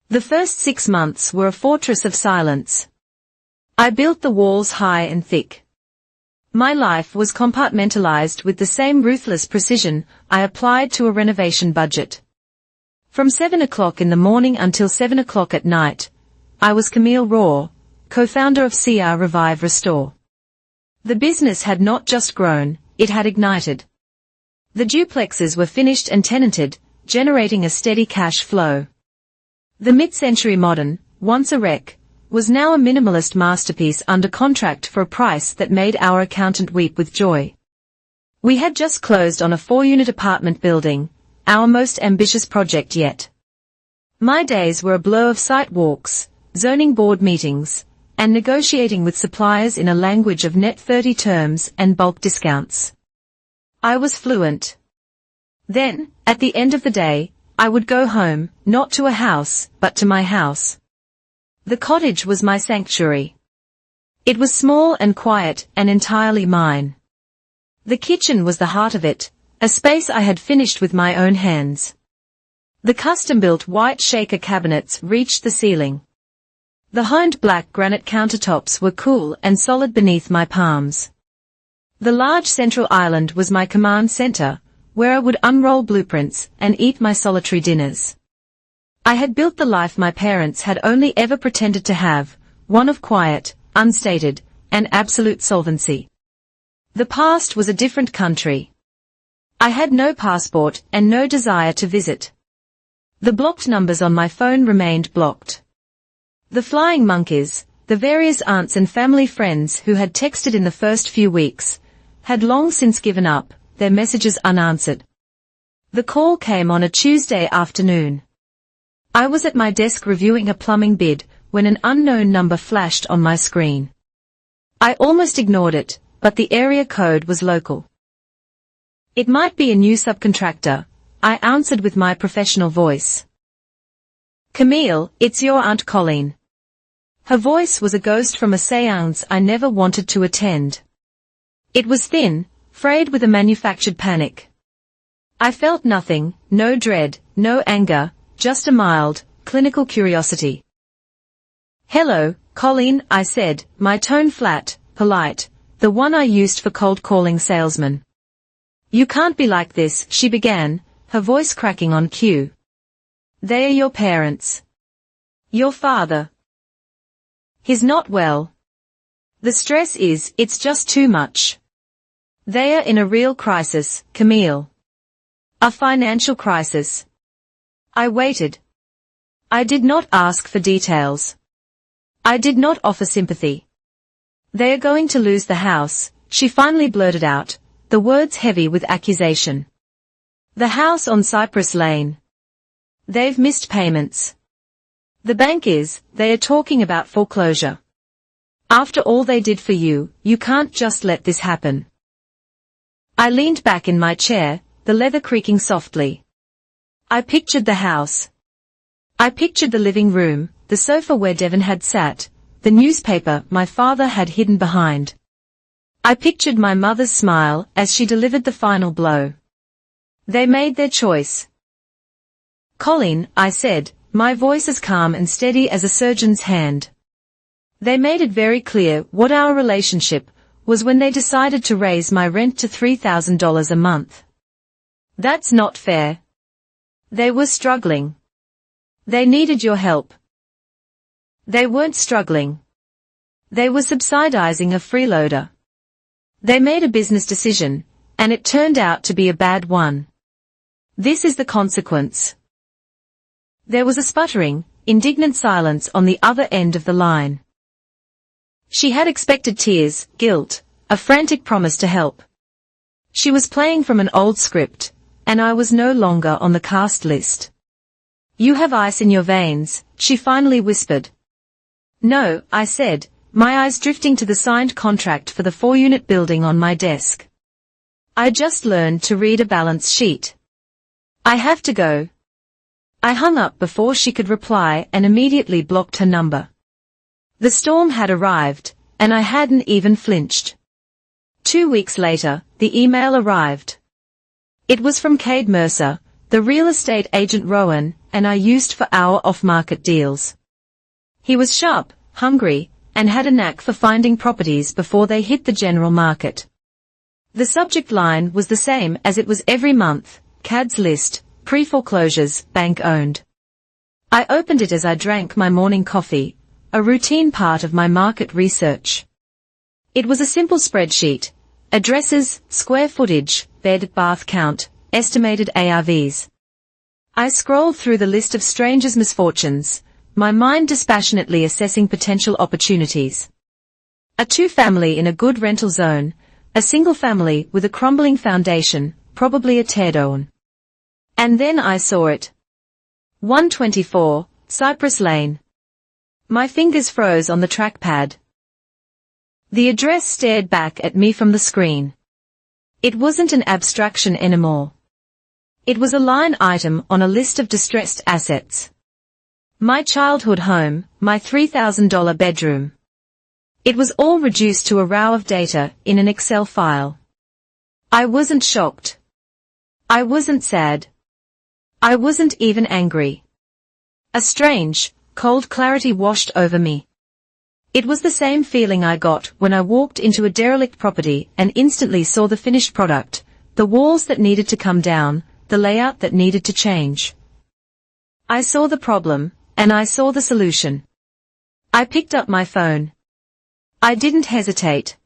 The first 6 months were a fortress of silence. I built the walls high and thick. My life was compartmentalized with the same ruthless precision I applied to a renovation budget. From 7 o'clock in the morning until 7 o'clock at night, I was Camille Raw, co-founder of CR Revive Restore. The business had not just grown, it had ignited. The duplexes were finished and tenanted, generating a steady cash flow. The mid-century modern, once a wreck, was now a minimalist masterpiece under contract for a price that made our accountant weep with joy. We had just closed on a 4-unit apartment building, our most ambitious project yet. My days were a blur of site walks, zoning board meetings, and negotiating with suppliers in a language of net 30 terms and bulk discounts. I was fluent. Then, at the end of the day, I would go home, not to a house, but to my house. The cottage was my sanctuary. It was small and quiet and entirely mine. The kitchen was the heart of it, a space I had finished with my own hands. The custom-built white shaker cabinets reached the ceiling. The honed black granite countertops were cool and solid beneath my palms. The large central island was my command center, where I would unroll blueprints and eat my solitary dinners. I had built the life my parents had only ever pretended to have, one of quiet, unstated, and absolute solvency. The past was a different country. I had no passport and no desire to visit. The blocked numbers on my phone remained blocked. The flying monkeys, the various aunts and family friends who had texted in the first few weeks, had long since given up, their messages unanswered. The call came on a Tuesday afternoon. I was at my desk reviewing a plumbing bid when an unknown number flashed on my screen. I almost ignored it, but the area code was local. It might be a new subcontractor, I answered with my professional voice. Camille, it's your Aunt Colleen. Her voice was a ghost from a séance I never wanted to attend. It was thin, frayed with a manufactured panic. I felt nothing, no dread, no anger, just a mild, clinical curiosity. Hello, Colleen, I said, my tone flat, polite, the one I used for cold calling salesmen. You can't be like this, she began, her voice cracking on cue. They are your parents. Your father. He's not well. The stress is, it's just too much. They are in a real crisis, Camille. A financial crisis. I waited. I did not ask for details. I did not offer sympathy. They are going to lose the house, she finally blurted out, the words heavy with accusation. The house on Cypress Lane. They've missed payments. The bank is, they are talking about foreclosure. After all they did for you, you can't just let this happen. I leaned back in my chair, the leather creaking softly. I pictured the house. I pictured the living room, the sofa where Devon had sat, the newspaper my father had hidden behind. I pictured my mother's smile as she delivered the final blow. They made their choice. Colleen, I said, my voice as calm and steady as a surgeon's hand. They made it very clear what our relationship was when they decided to raise my rent to $3,000 a month. That's not fair. They were struggling. They needed your help. They weren't struggling. They were subsidizing a freeloader. They made a business decision, and it turned out to be a bad one. This is the consequence. There was a sputtering, indignant silence on the other end of the line. She had expected tears, guilt, a frantic promise to help. She was playing from an old script, and I was no longer on the cast list. You have ice in your veins, she finally whispered. No, I said, my eyes drifting to the signed contract for the 4-unit building on my desk. I just learned to read a balance sheet. I have to go. I hung up before she could reply and immediately blocked her number. The storm had arrived, and I hadn't even flinched. 2 weeks later, the email arrived. It was from Cade Mercer, the real estate agent Rowan and I used for our off-market deals. He was sharp, hungry, and had a knack for finding properties before they hit the general market. The subject line was the same as it was every month, CAD's list, pre-foreclosures, bank-owned. I opened it as I drank my morning coffee, a routine part of my market research. It was a simple spreadsheet, addresses, square footage, bed, bath count, estimated ARVs. I scrolled through the list of strangers' misfortunes, my mind dispassionately assessing potential opportunities. A 2-family in a good rental zone, a single family with a crumbling foundation, probably a teardown. And then I saw it. 124, Cypress Lane. My fingers froze on the trackpad. The address stared back at me from the screen. It wasn't an abstraction anymore. It was a line item on a list of distressed assets. My childhood home, my $3,000 bedroom. It was all reduced to a row of data in an Excel file. I wasn't shocked. I wasn't sad. I wasn't even angry. A strange, cold clarity washed over me. It was the same feeling I got when I walked into a derelict property and instantly saw the finished product, the walls that needed to come down, the layout that needed to change. I saw the problem, and I saw the solution. I picked up my phone. I didn't hesitate.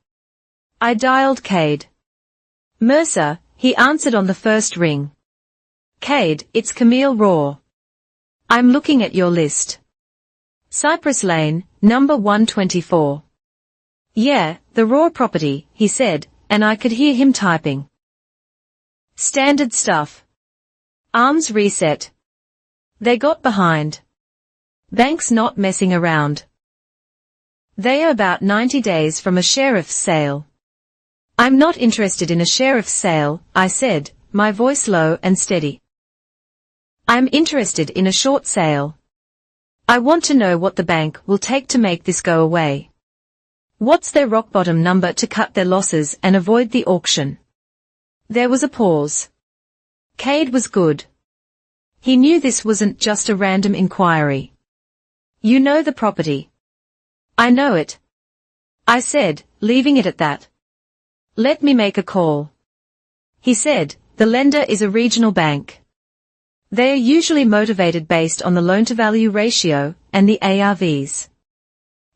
I dialed Cade. Mercer, he answered on the first ring. Cade, it's Camille Raw. I'm looking at your list. Cypress Lane, number 124. Yeah, the Raw property, he said, and I could hear him typing. Standard stuff. Arms reset. They got behind. Banks not messing around. They are about 90 days from a sheriff's sale. I'm not interested in a sheriff's sale, I said, my voice low and steady. I'm interested in a short sale. I want to know what the bank will take to make this go away. What's their rock bottom number to cut their losses and avoid the auction? There was a pause. Cade was good. He knew this wasn't just a random inquiry. You know the property. I know it. I said, leaving it at that. Let me make a call. He said, the lender is a regional bank. They are usually motivated based on the loan-to-value ratio and the ARVs.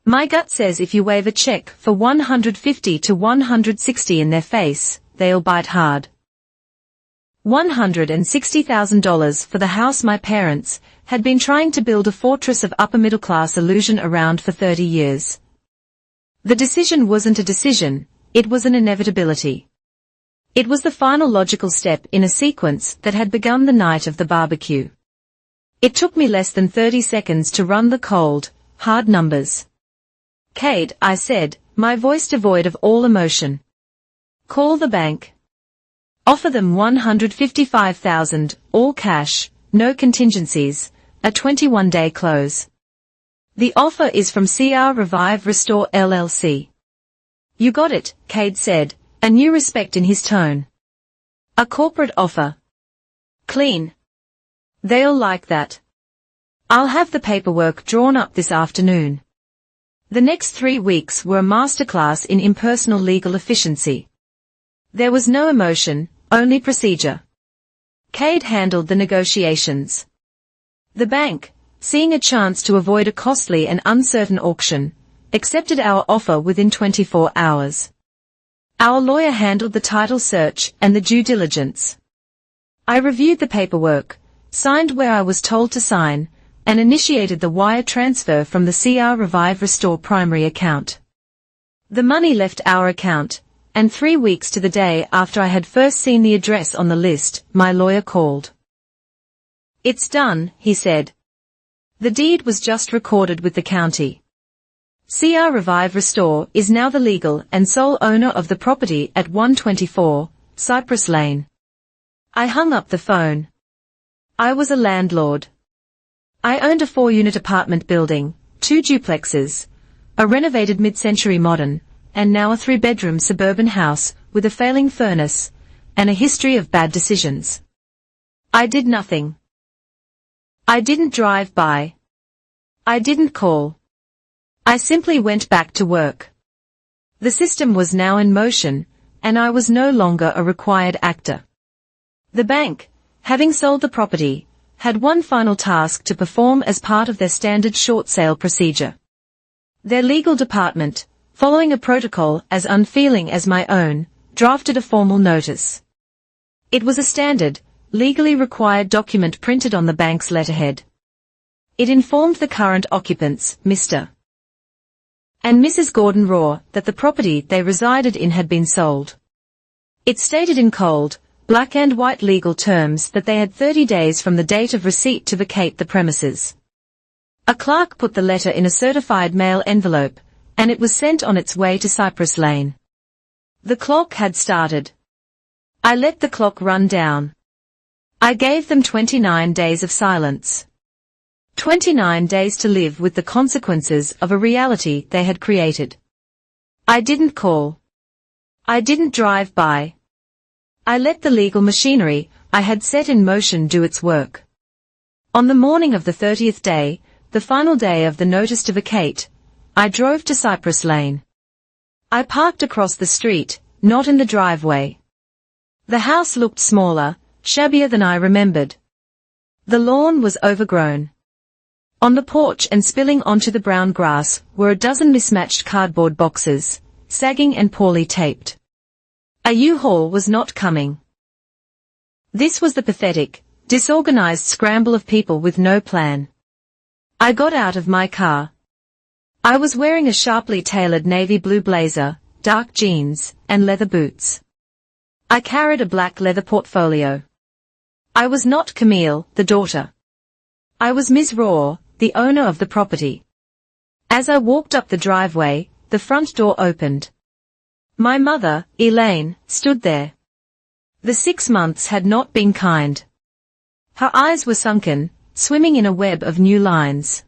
My gut says if you wave a check for $150 to $160 in their face, they'll bite hard. $160,000 for the house my parents had been trying to build a fortress of upper-middle-class illusion around for 30 years. The decision wasn't a decision, it was an inevitability. It was the final logical step in a sequence that had begun the night of the barbecue. It took me less than 30 seconds to run the cold, hard numbers. Cade, I said, my voice devoid of all emotion. Call the bank. Offer them $155,000, all cash, no contingencies, a 21-day close. The offer is from CR Revive Restore LLC. You got it, Cade said, a new respect in his tone. A corporate offer. Clean. They'll like that. I'll have the paperwork drawn up this afternoon. The next 3 weeks were a masterclass in impersonal legal efficiency. There was no emotion, only procedure. Cade handled the negotiations. The bank, seeing a chance to avoid a costly and uncertain auction, accepted our offer within 24 hours. Our lawyer handled the title search and the due diligence. I reviewed the paperwork, signed where I was told to sign, and initiated the wire transfer from the CR Revive Restore primary account. The money left our account, and 3 weeks to the day after I had first seen the address on the list, my lawyer called. It's done, he said. The deed was just recorded with the county. CR Revive Restore is now the legal and sole owner of the property at 124, Cypress Lane. I hung up the phone. I was a landlord. I owned a 4-unit apartment building, 2 duplexes, a renovated mid-century modern, and now a 3-bedroom suburban house with a failing furnace, and a history of bad decisions. I did nothing. I didn't drive by. I didn't call. I simply went back to work. The system was now in motion, and I was no longer a required actor. The bank, having sold the property, had one final task to perform as part of their standard short sale procedure. Their legal department, following a protocol as unfeeling as my own, drafted a formal notice. It was a standard, legally required document printed on the bank's letterhead. It informed the current occupants, Mr. and Mrs. Gordon Raw, that the property they resided in had been sold. It stated in cold, black and white legal terms that they had 30 days from the date of receipt to vacate the premises. A clerk put the letter in a certified mail envelope, and it was sent on its way to Cypress Lane. The clock had started. I let the clock run down. I gave them 29 days of silence. 29 days to live with the consequences of a reality they had created. I didn't call. I didn't drive by. I let the legal machinery I had set in motion do its work. On the morning of the 30th day, the final day of the notice to vacate, I drove to Cypress Lane. I parked across the street, not in the driveway. The house looked smaller, shabbier than I remembered. The lawn was overgrown. On the porch and spilling onto the brown grass were a dozen mismatched cardboard boxes, sagging and poorly taped. A U-Haul was not coming. This was the pathetic, disorganized scramble of people with no plan. I got out of my car. I was wearing a sharply tailored navy blue blazer, dark jeans, and leather boots. I carried a black leather portfolio. I was not Camille, the daughter. I was Ms. Raw, the owner of the property. As I walked up the driveway, the front door opened. My mother, Elaine, stood there. The 6 months had not been kind. Her eyes were sunken, swimming in a web of new lines.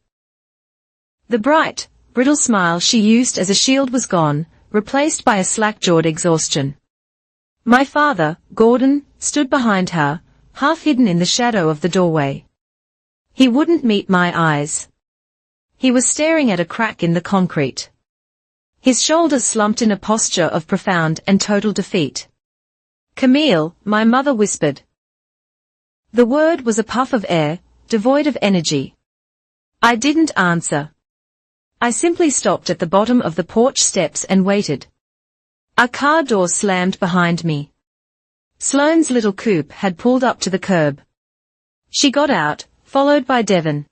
The bright, brittle smile she used as a shield was gone, replaced by a slack-jawed exhaustion. My father, Gordon, stood behind her, half hidden in the shadow of the doorway. He wouldn't meet my eyes. He was staring at a crack in the concrete. His shoulders slumped in a posture of profound and total defeat. Camille, my mother whispered. The word was a puff of air, devoid of energy. I didn't answer. I simply stopped at the bottom of the porch steps and waited. A car door slammed behind me. Sloane's little coupe had pulled up to the curb. She got out, followed by Devon.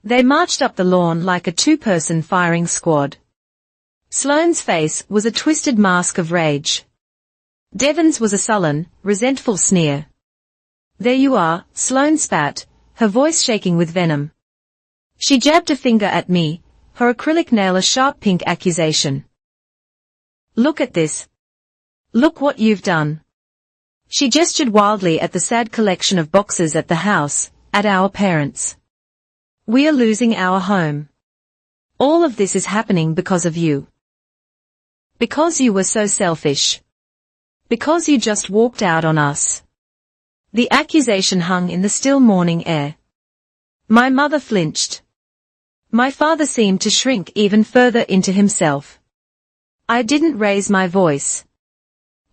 They marched up the lawn like a two-person firing squad. Sloane's face was a twisted mask of rage. Devon's was a sullen, resentful sneer. There you are, Sloane spat, her voice shaking with venom. She jabbed a finger at me, her acrylic nail a sharp pink accusation. Look at this. Look what you've done. She gestured wildly at the sad collection of boxes at the house, at our parents. We are losing our home. All of this is happening because of you. Because you were so selfish. Because you just walked out on us. The accusation hung in the still morning air. My mother flinched. My father seemed to shrink even further into himself. I didn't raise my voice.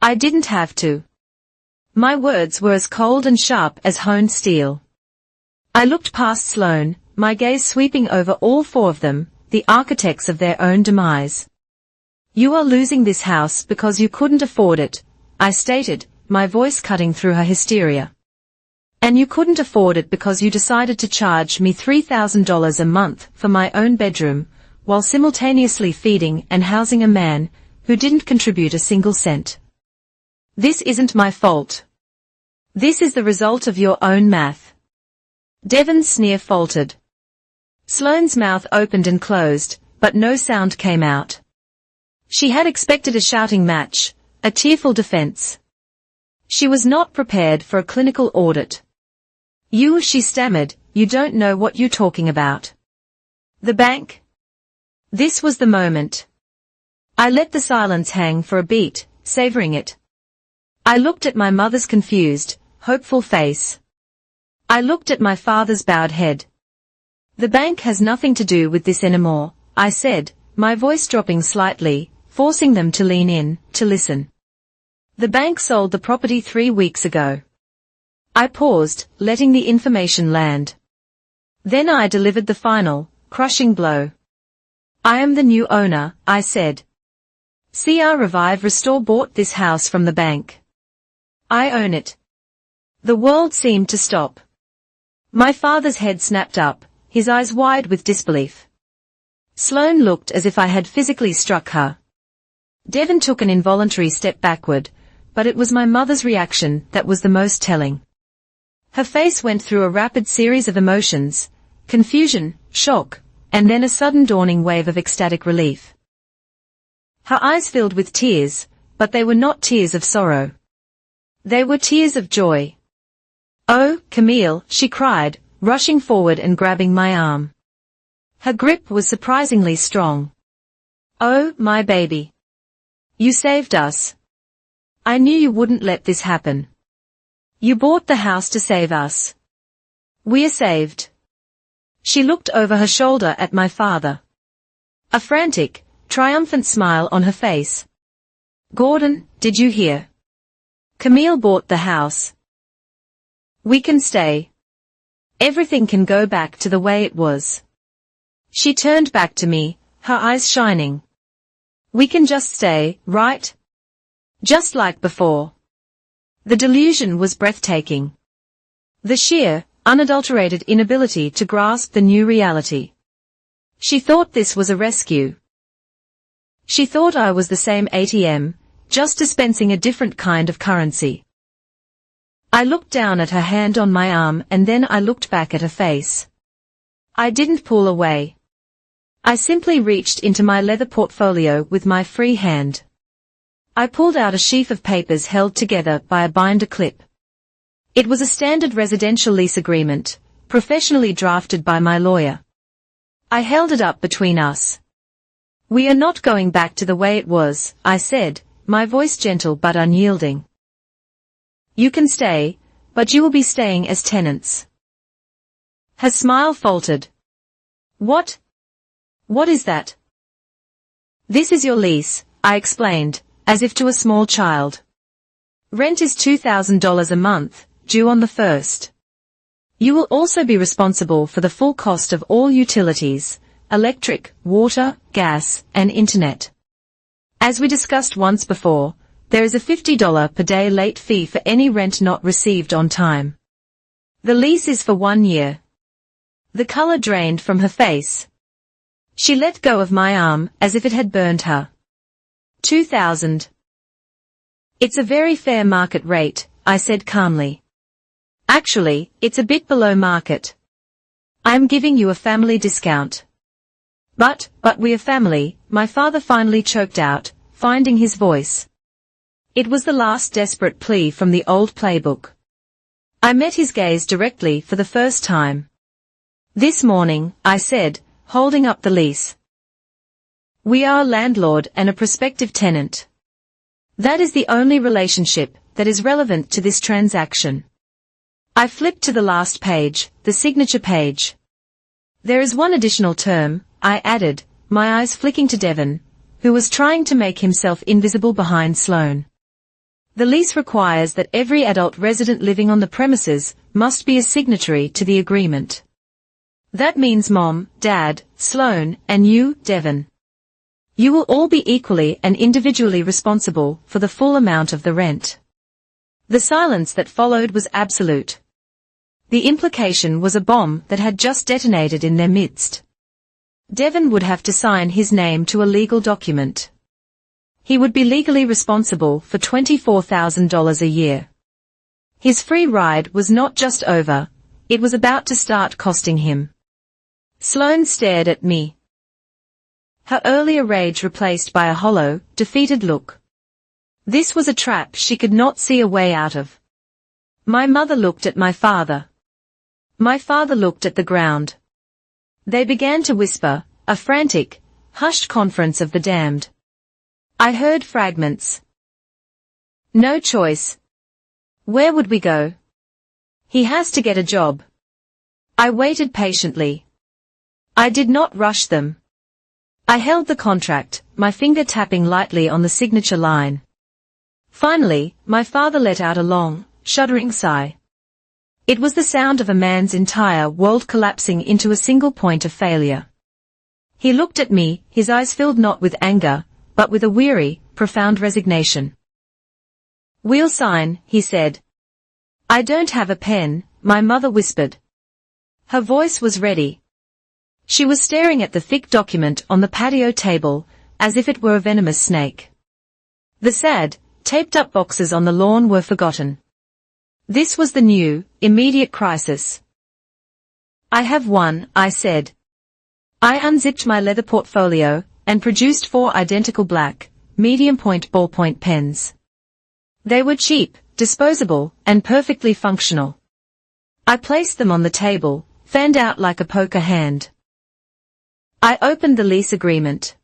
I didn't have to. My words were as cold and sharp as honed steel. I looked past Sloane, my gaze sweeping over all four of them, the architects of their own demise. You are losing this house because you couldn't afford it, I stated, my voice cutting through her hysteria. And you couldn't afford it because you decided to charge me $3,000 a month for my own bedroom, while simultaneously feeding and housing a man who didn't contribute a single cent. This isn't my fault. This is the result of your own math. Devon's sneer faltered. Sloane's mouth opened and closed, but no sound came out. She had expected a shouting match, a tearful defense. She was not prepared for a clinical audit. She stammered, you don't know what you're talking about. The bank? This was the moment. I let the silence hang for a beat, savoring it. I looked at my mother's confused, hopeful face. I looked at my father's bowed head. The bank has nothing to do with this anymore, I said, my voice dropping slightly, forcing them to lean in, to listen. The bank sold the property 3 weeks ago. I paused, letting the information land. Then I delivered the final, crushing blow. I am the new owner, I said. CR Revive Restore bought this house from the bank. I own it. The world seemed to stop. My father's head snapped up, his eyes wide with disbelief. Sloane looked as if I had physically struck her. Devon took an involuntary step backward, but it was my mother's reaction that was the most telling. Her face went through a rapid series of emotions, confusion, shock, and then a sudden dawning wave of ecstatic relief. Her eyes filled with tears, but they were not tears of sorrow. They were tears of joy. Oh, Camille, she cried, rushing forward and grabbing my arm. Her grip was surprisingly strong. Oh, my baby. You saved us. I knew you wouldn't let this happen. You bought the house to save us. We're saved. She looked over her shoulder at my father. A frantic, triumphant smile on her face. Gordon, did you hear? Camille bought the house. We can stay. Everything can go back to the way it was. She turned back to me, her eyes shining. We can just stay, right? Just like before. The delusion was breathtaking. The sheer, unadulterated inability to grasp the new reality. She thought this was a rescue. She thought I was the same ATM, just dispensing a different kind of currency. I looked down at her hand on my arm and then I looked back at her face. I didn't pull away. I simply reached into my leather portfolio with my free hand. I pulled out a sheaf of papers held together by a binder clip. It was a standard residential lease agreement, professionally drafted by my lawyer. I held it up between us. "We are not going back to the way it was," I said, my voice gentle but unyielding. "You can stay, but you will be staying as tenants." Her smile faltered. What? What is that?" "This is your lease," I explained, as if to a small child. "Rent is $2,000 a month, due on the 1st. You will also be responsible for the full cost of all utilities, electric, water, gas, and internet. As we discussed once before, there is a $50 per day late fee for any rent not received on time. The lease is for 1 year." The color drained from her face. She let go of my arm as if it had burned her. 2,000. "It's a very fair market rate," I said calmly. "Actually, it's a bit below market. I'm giving you a family discount." But we are family," my father finally choked out, finding his voice. It was the last desperate plea from the old playbook. I met his gaze directly for the first time. "This morning," I said, holding up the lease. "We are a landlord and a prospective tenant. That is the only relationship that is relevant to this transaction." I flipped to the last page, the signature page. "There is one additional term," I added, my eyes flicking to Devon, who was trying to make himself invisible behind Sloane. "The lease requires that every adult resident living on the premises must be a signatory to the agreement. That means Mom, Dad, Sloane, and you, Devon. You will all be equally and individually responsible for the full amount of the rent." The silence that followed was absolute. The implication was a bomb that had just detonated in their midst. Devon would have to sign his name to a legal document. He would be legally responsible for $24,000 a year. His free ride was not just over, it was about to start costing him. Sloane stared at me. Her earlier rage replaced by a hollow, defeated look. This was a trap she could not see a way out of. My mother looked at my father. My father looked at the ground. They began to whisper, a frantic, hushed conference of the damned. I heard fragments. "No choice. Where would we go? He has to get a job." I waited patiently. I did not rush them. I held the contract, my finger tapping lightly on the signature line. Finally, my father let out a long, shuddering sigh. It was the sound of a man's entire world collapsing into a single point of failure. He looked at me, his eyes filled not with anger, but with a weary, profound resignation. "We'll sign," he said. "I don't have a pen," my mother whispered. Her voice was ready. She was staring at the thick document on the patio table, as if it were a venomous snake. The sad, taped-up boxes on the lawn were forgotten. This was the new, immediate crisis. "I have one," I said. I unzipped my leather portfolio and produced 4 identical black, medium-point ballpoint pens. They were cheap, disposable, and perfectly functional. I placed them on the table, fanned out like a poker hand. I opened the lease agreement.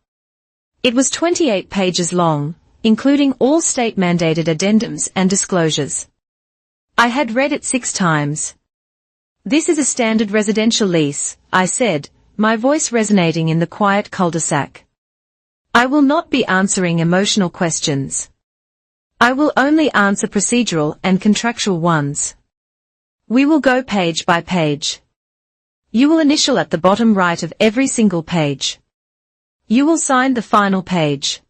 It was 28 pages long, including all state-mandated addendums and disclosures. I had read it 6 times. "This is a standard residential lease," I said, my voice resonating in the quiet cul-de-sac. "I will not be answering emotional questions. I will only answer procedural and contractual ones. We will go page by page. You will initial at the bottom right of every single page. You will sign the final page.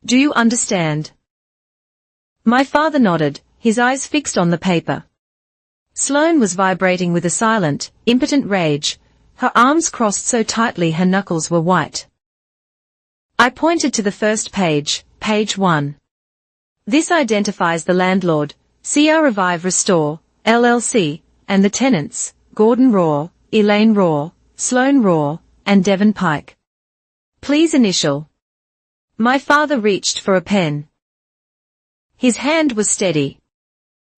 Do you understand?" My father nodded, his eyes fixed on the paper. Sloane was vibrating with a silent, impotent rage, her arms crossed so tightly her knuckles were white. I pointed to the first page, page 1. This identifies the landlord, CR Revive Restore, LLC, and the tenants, Gordon Raw, Elaine Raw, Sloane Raw, and Devon Pike. Please initial. My father reached for a pen. His hand was steady.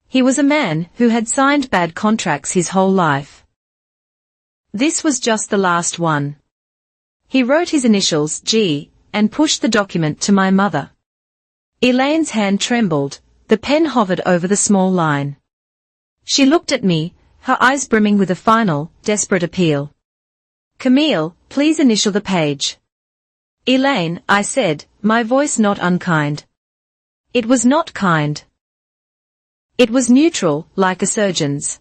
He was a man who had signed bad contracts his whole life. This was just the last one. He wrote his initials, G, and pushed the document to my mother. Elaine's hand trembled, the pen hovered over the small line. She looked at me, her eyes brimming with a final, desperate appeal. Camille, please initial the page. Elaine, I said, my voice not unkind. It was not kind. It was neutral, like a surgeon's.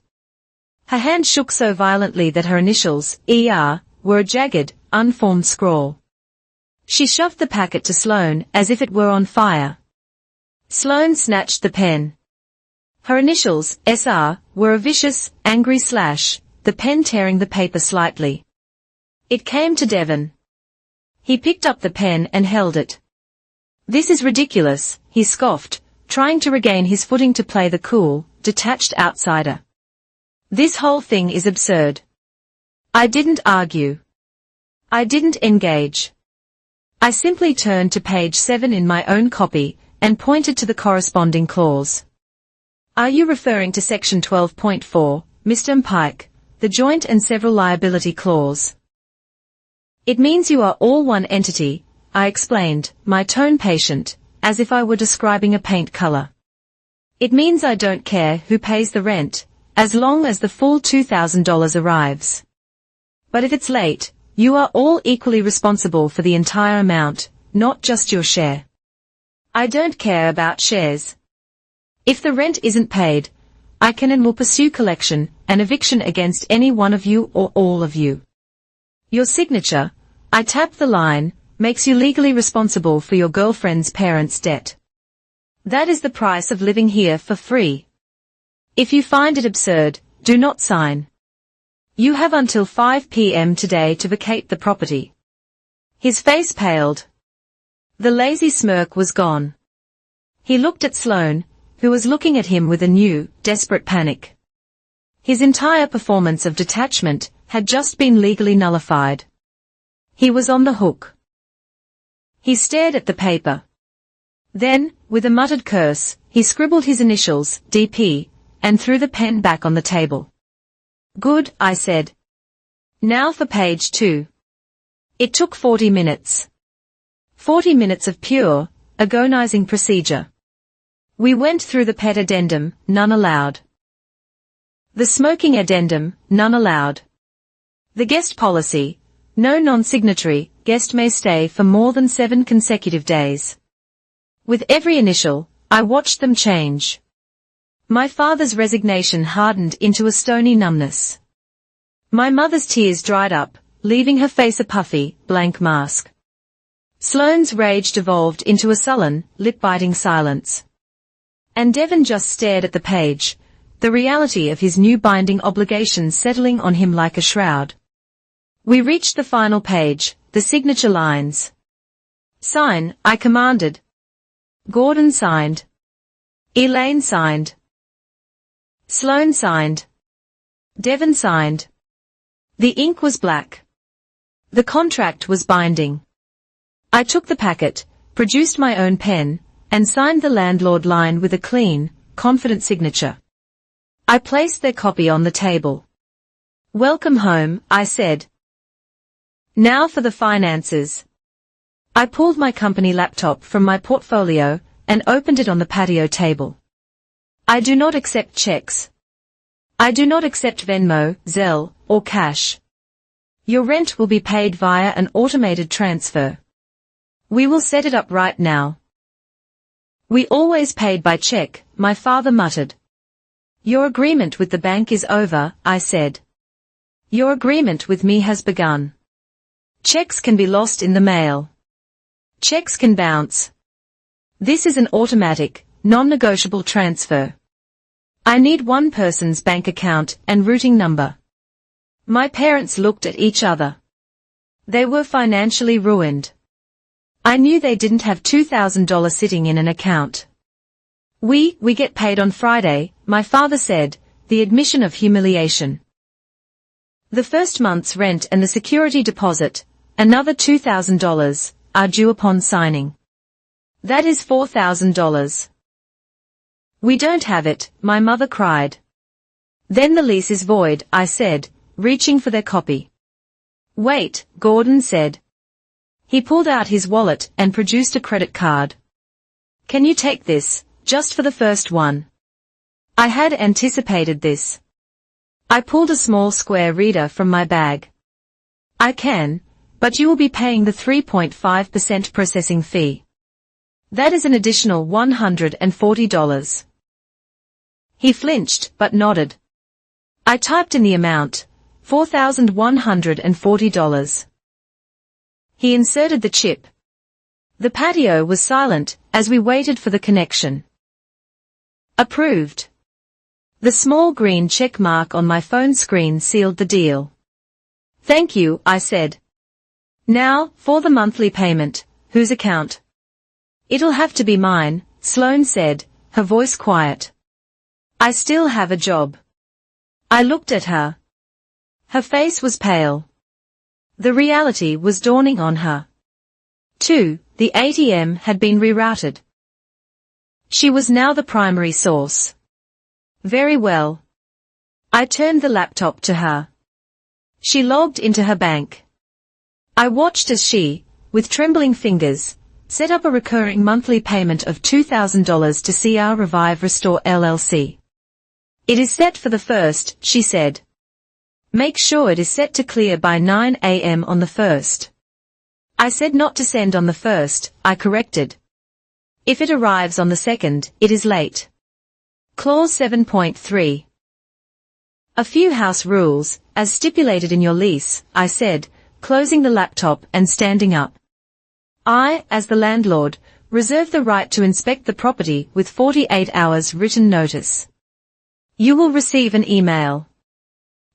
Her hand shook so violently that her initials, ER, were a jagged, unformed scrawl. She shoved the packet to Sloane as if it were on fire. Sloane snatched the pen. Her initials, SR, were a vicious, angry slash, the pen tearing the paper slightly. It came to Devon. He picked up the pen and held it. This is ridiculous, he scoffed, trying to regain his footing to play the cool, detached outsider. This whole thing is absurd. I didn't argue. I didn't engage. I simply turned to page 7 in my own copy and pointed to the corresponding clause. Are you referring to section 12.4, Mr. Pike, the joint and several liability clause? It means you are all one entity, I explained, my tone patient, as if I were describing a paint color. It means I don't care who pays the rent, as long as the full $2,000 arrives. But if it's late, you are all equally responsible for the entire amount, not just your share. I don't care about shares. If the rent isn't paid, I can and will pursue collection and eviction against any one of you or all of you. Your signature, I tap the line, makes you legally responsible for your girlfriend's parents' debt. That is the price of living here for free. If you find it absurd, do not sign. You have until 5 p.m. today to vacate the property. His face paled. The lazy smirk was gone. He looked at Sloane, who was looking at him with a new, desperate panic. His entire performance of detachment had just been legally nullified. He was on the hook. He stared at the paper. Then, with a muttered curse, he scribbled his initials, DP, and threw the pen back on the table. Good, I said. Now for page 2. It took 40 minutes. 40 minutes of pure, agonizing procedure. We went through the pet addendum, none allowed. The smoking addendum, none allowed. The guest policy, no non-signatory guest may stay for more than 7 consecutive days. With every initial, I watched them change. My father's resignation hardened into a stony numbness. My mother's tears dried up, leaving her face a puffy, blank mask. Sloane's rage devolved into a sullen, lip-biting silence. And Devon just stared at the page, the reality of his new binding obligations settling on him like a shroud. We reached the final page, the signature lines. Sign, I commanded. Gordon signed. Elaine signed. Sloane signed. Devon signed. The ink was black. The contract was binding. I took the packet, produced my own pen, and signed the landlord line with a clean, confident signature. I placed their copy on the table. Welcome home, I said. Now for the finances. I pulled my company laptop from my portfolio and opened it on the patio table. I do not accept checks. I do not accept Venmo, Zelle, or cash. Your rent will be paid via an automated transfer. We will set it up right now. We always paid by check, my father muttered. Your agreement with the bank is over, I said. Your agreement with me has begun. Checks can be lost in the mail. Checks can bounce. This is an automatic, non-negotiable transfer. I need one person's bank account and routing number. My parents looked at each other. They were financially ruined. I knew they didn't have $2,000 sitting in an account. We get paid on Friday, my father said, the admission of humiliation. The first month's rent and the security deposit, another $2,000, are due upon signing. That is $4,000. We don't have it, my mother cried. Then the lease is void, I said, reaching for their copy. Wait, Gordon said. He pulled out his wallet and produced a credit card. Can you take this, just for the first one? I had anticipated this. I pulled a small square reader from my bag. I can, but you will be paying the 3.5% processing fee. That is an additional $140. He flinched, but nodded. I typed in the amount, $4,140. He inserted the chip. The patio was silent as we waited for the connection. Approved. The small green check mark on my phone screen sealed the deal. Thank you, I said. Now, for the monthly payment, whose account? It'll have to be mine, Sloane said, her voice quiet. I still have a job. I looked at her. Her face was pale. The reality was dawning on her. 2. The ATM had been rerouted. She was now the primary source. Very well. I turned the laptop to her. She logged into her bank. I watched as she, with trembling fingers, set up a recurring monthly payment of $2,000 to CR Revive Restore LLC. It is set for the 1st, she said. Make sure it is set to clear by 9 a.m. on the 1st. I said not to send on the 1st, I corrected. If it arrives on the 2nd, it is late. Clause 7.3. A few house rules, as stipulated in your lease, I said, closing the laptop and standing up. I, as the landlord, reserve the right to inspect the property with 48 hours written notice. You will receive an email.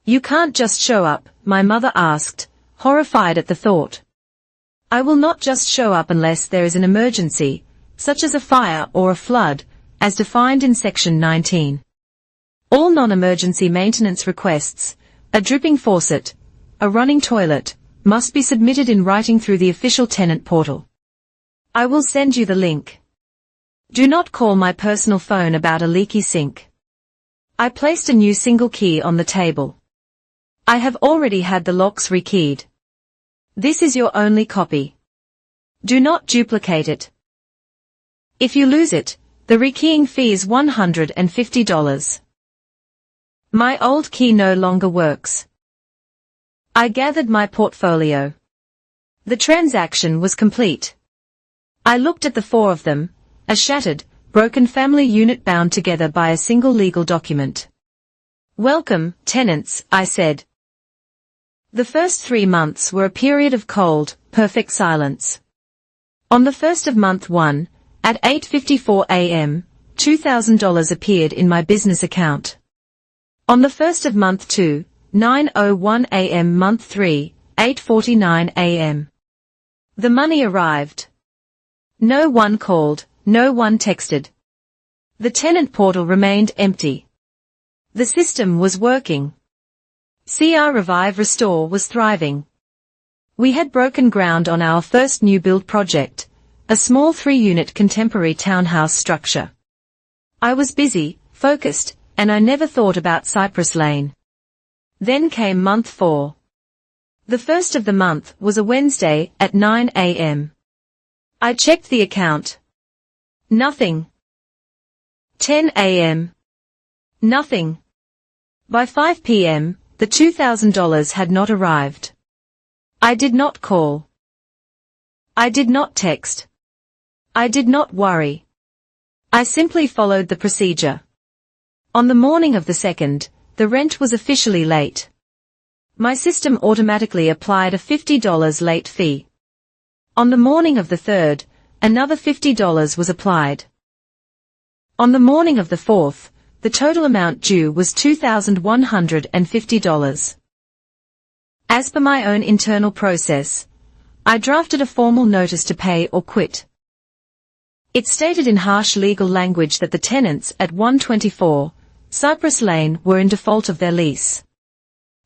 You can't just show up, my mother asked, horrified at the thought. I will not just show up unless there is an emergency, such as a fire or a flood, as defined in Section 19. All non-emergency maintenance requests, a dripping faucet, a running toilet, must be submitted in writing through the official tenant portal. I will send you the link. Do not call my personal phone about a leaky sink. I placed a new single key on the table. I have already had the locks rekeyed. This is your only copy. Do not duplicate it. If you lose it, the rekeying fee is $150. My old key no longer works. I gathered my portfolio. The transaction was complete. I looked at the 4 of them, a shattered, broken family unit bound together by a single legal document. Welcome, tenants, I said. The first 3 months were a period of cold, perfect silence. On the 1st of month 1, at 8:54 a.m., $2,000 appeared in my business account. On the 1st of month 2, 9:01 a.m. month 3, 8:49 a.m. The money arrived. No one called, no one texted. The tenant portal remained empty. The system was working. CR Revive Restore was thriving. We had broken ground on our first new build project, a small 3-unit contemporary townhouse structure. I was busy, focused, and I never thought about Cypress Lane. Then came month 4. The first of the month was a Wednesday at 9 a.m. I checked the account. Nothing. 10 a.m. Nothing. By 5 p.m., the $2,000 had not arrived. I did not call. I did not text. I did not worry. I simply followed the procedure. On the morning of the 2nd, the rent was officially late. My system automatically applied a $50 late fee. On the morning of the 3rd, another $50 was applied. On the morning of the 4th, the total amount due was $2,150. As per my own internal process, I drafted a formal notice to pay or quit. It stated in harsh legal language that the tenants at 124 Cypress Lane were in default of their lease.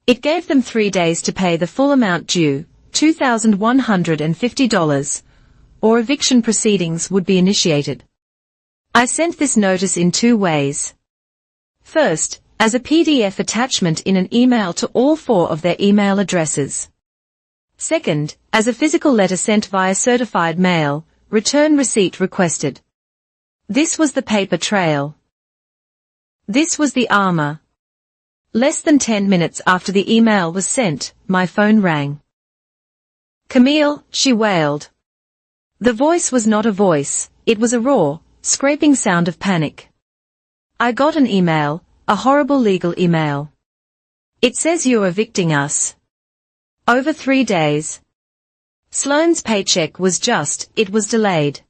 It gave them 3 days to pay the full amount due, $2,150, or eviction proceedings would be initiated. I sent this notice in 2 ways. First, as a PDF attachment in an email to all 4 of their email addresses. Second, as a physical letter sent via certified mail, return receipt requested. This was the paper trail. This was the armor. Less than 10 minutes after the email was sent, my phone rang. "Camille," she wailed. The voice was not a voice, it was a raw, scraping sound of panic. "I got an email, a horrible legal email. It says you're evicting us. Over 3 days. Sloane's paycheck was it was delayed.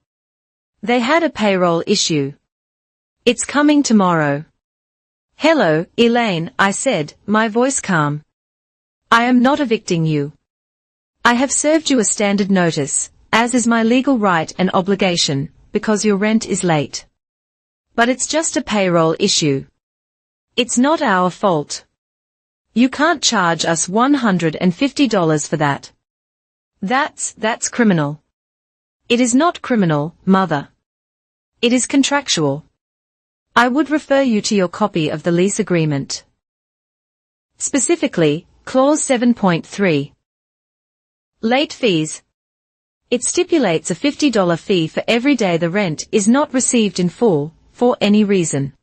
They had a payroll issue. It's coming tomorrow." "Hello, Elaine," I said, my voice calm. "I am not evicting you. I have served you a standard notice, as is my legal right and obligation, because your rent is late. But it's just a payroll issue. It's not our fault. You can't charge us $150 for that. That's criminal." "It is not criminal, mother. It is contractual. I would refer you to your copy of the lease agreement. Specifically, Clause 7.3. Late fees. It stipulates a $50 fee for every day the rent is not received in full, for any reason.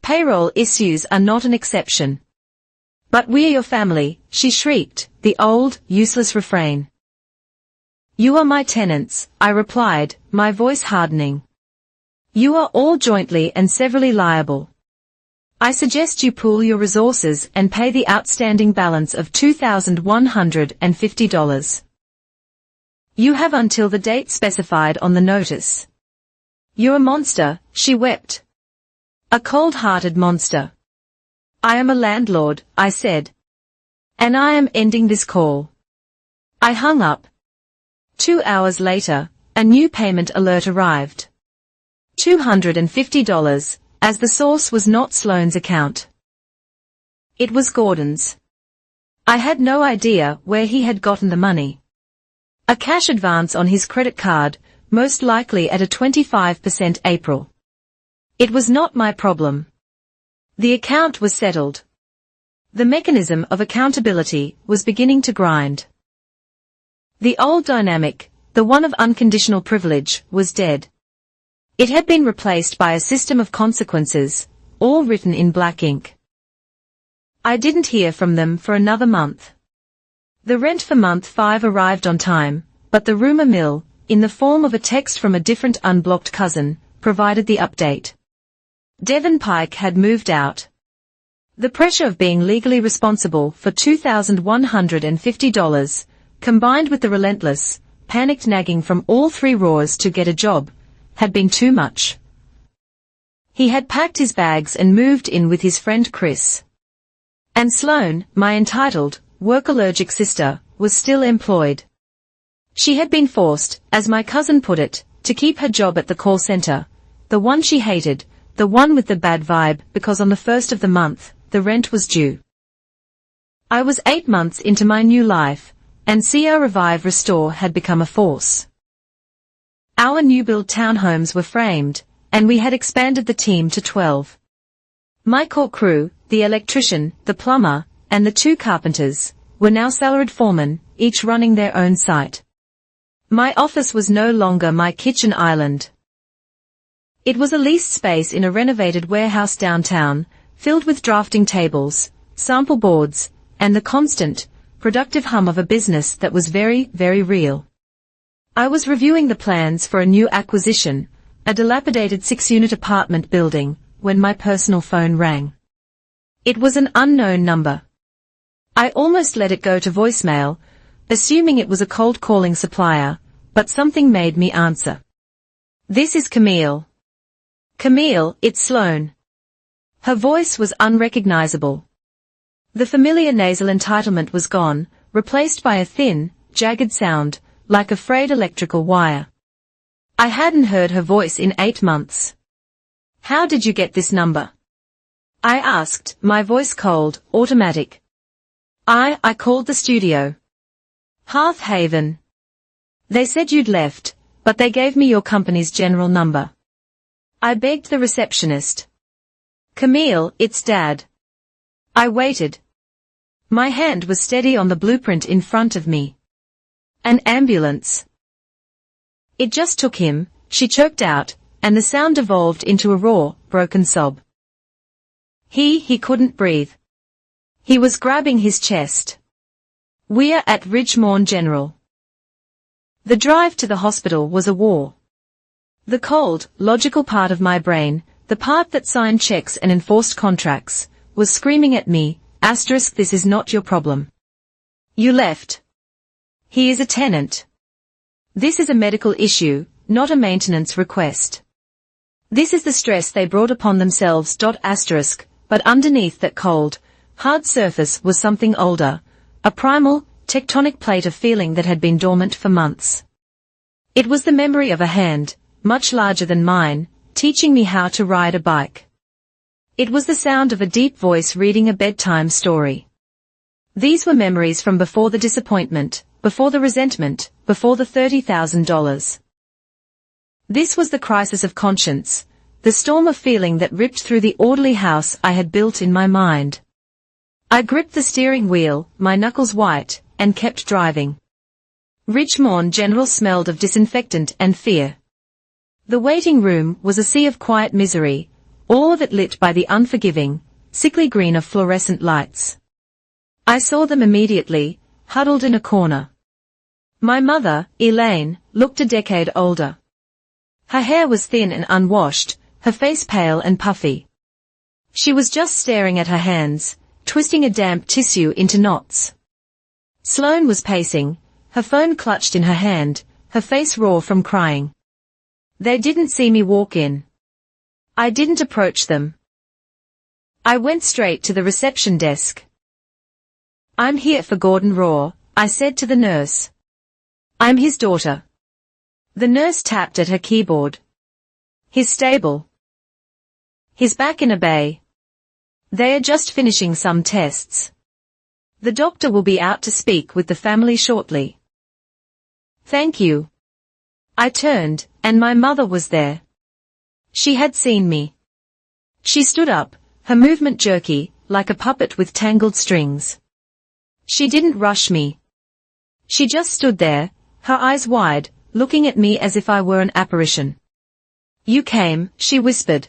Payroll issues are not an exception." "But we're your family," she shrieked, the old, useless refrain. "You are my tenants," I replied, my voice hardening. "You are all jointly and severally liable. I suggest you pool your resources and pay the outstanding balance of $2,150. You have until the date specified on the notice." "You're a monster," she wept. "A cold-hearted monster." "I am a landlord," I said. "And I am ending this call." I hung up. 2 hours later, a new payment alert arrived. $250, as the source was not Sloane's account. It was Gordon's. I had no idea where he had gotten the money. A cash advance on his credit card, most likely at a 25% April. It was not my problem. The account was settled. The mechanism of accountability was beginning to grind. The old dynamic, the one of unconditional privilege, was dead. It had been replaced by a system of consequences, all written in black ink. I didn't hear from them for another month. The rent for month 5 arrived on time, but the rumor mill, in the form of a text from a different unblocked cousin, provided the update. Devon Pike had moved out. The pressure of being legally responsible for $2,150, combined with the relentless, panicked nagging from all 3 roars to get a job, had been too much. He had packed his bags and moved in with his friend Chris. And Sloane, my entitled, work-allergic sister, was still employed. She had been forced, as my cousin put it, to keep her job at the call center, the one she hated, the one with the bad vibe, because on the 1st of the month, the rent was due. I was 8 months into my new life, and CR Revive Restore had become a force. Our new-build townhomes were framed, and we had expanded the team to 12. My core crew, the electrician, the plumber, and the 2 carpenters, were now salaried foremen, each running their own site. My office was no longer my kitchen island. It was a leased space in a renovated warehouse downtown, filled with drafting tables, sample boards, and the constant, productive hum of a business that was very, very real. I was reviewing the plans for a new acquisition, a dilapidated 6-unit apartment building, when my personal phone rang. It was an unknown number. I almost let it go to voicemail, assuming it was a cold-calling supplier, but something made me answer. "This is Camille." "Camille, it's Sloane." Her voice was unrecognizable. The familiar nasal entitlement was gone, replaced by a thin, jagged sound, like a frayed electrical wire. I hadn't heard her voice in 8 months. How did you get this number? I asked, my voice cold, automatic. I called the studio. Hearth Haven. They said you'd left, but they gave me your company's general number. I begged the receptionist. Camille, it's Dad. I waited. My hand was steady on the blueprint in front of me. An ambulance. It just took him, she choked out, and the sound evolved into a raw, broken sob. He couldn't breathe. He was grabbing his chest. We're at Ridgemorn General. The drive to the hospital was a war. The cold, logical part of my brain, the part that signed checks and enforced contracts, was screaming at me, this is not your problem. You left. He is a tenant. This is a medical issue, not a maintenance request. This is the stress they brought upon themselves. But underneath that cold, hard surface was something older, a primal, tectonic plate of feeling that had been dormant for months. It was the memory of a hand, much larger than mine, teaching me how to ride a bike. It was the sound of a deep voice reading a bedtime story. These were memories from before the disappointment, before the resentment, before the $30,000. This was the crisis of conscience, the storm of feeling that ripped through the orderly house I had built in my mind. I gripped the steering wheel, my knuckles white, and kept driving. Ridgemorn General smelled of disinfectant and fear. The waiting room was a sea of quiet misery, all of it lit by the unforgiving, sickly green of fluorescent lights. I saw them immediately, huddled in a corner. My mother, Elaine, looked a decade older. Her hair was thin and unwashed, her face pale and puffy. She was just staring at her hands, twisting a damp tissue into knots. Sloane was pacing, her phone clutched in her hand, her face raw from crying. They didn't see me walk in. I didn't approach them. I went straight to the reception desk. I'm here for Gordon Raw, I said to the nurse. I'm his daughter. The nurse tapped at her keyboard. He's stable. He's back in a bay. They are just finishing some tests. The doctor will be out to speak with the family shortly. Thank you. I turned, and my mother was there. She had seen me. She stood up, her movement jerky, like a puppet with tangled strings. She didn't rush me. She just stood there, her eyes wide, looking at me as if I were an apparition. You came, she whispered.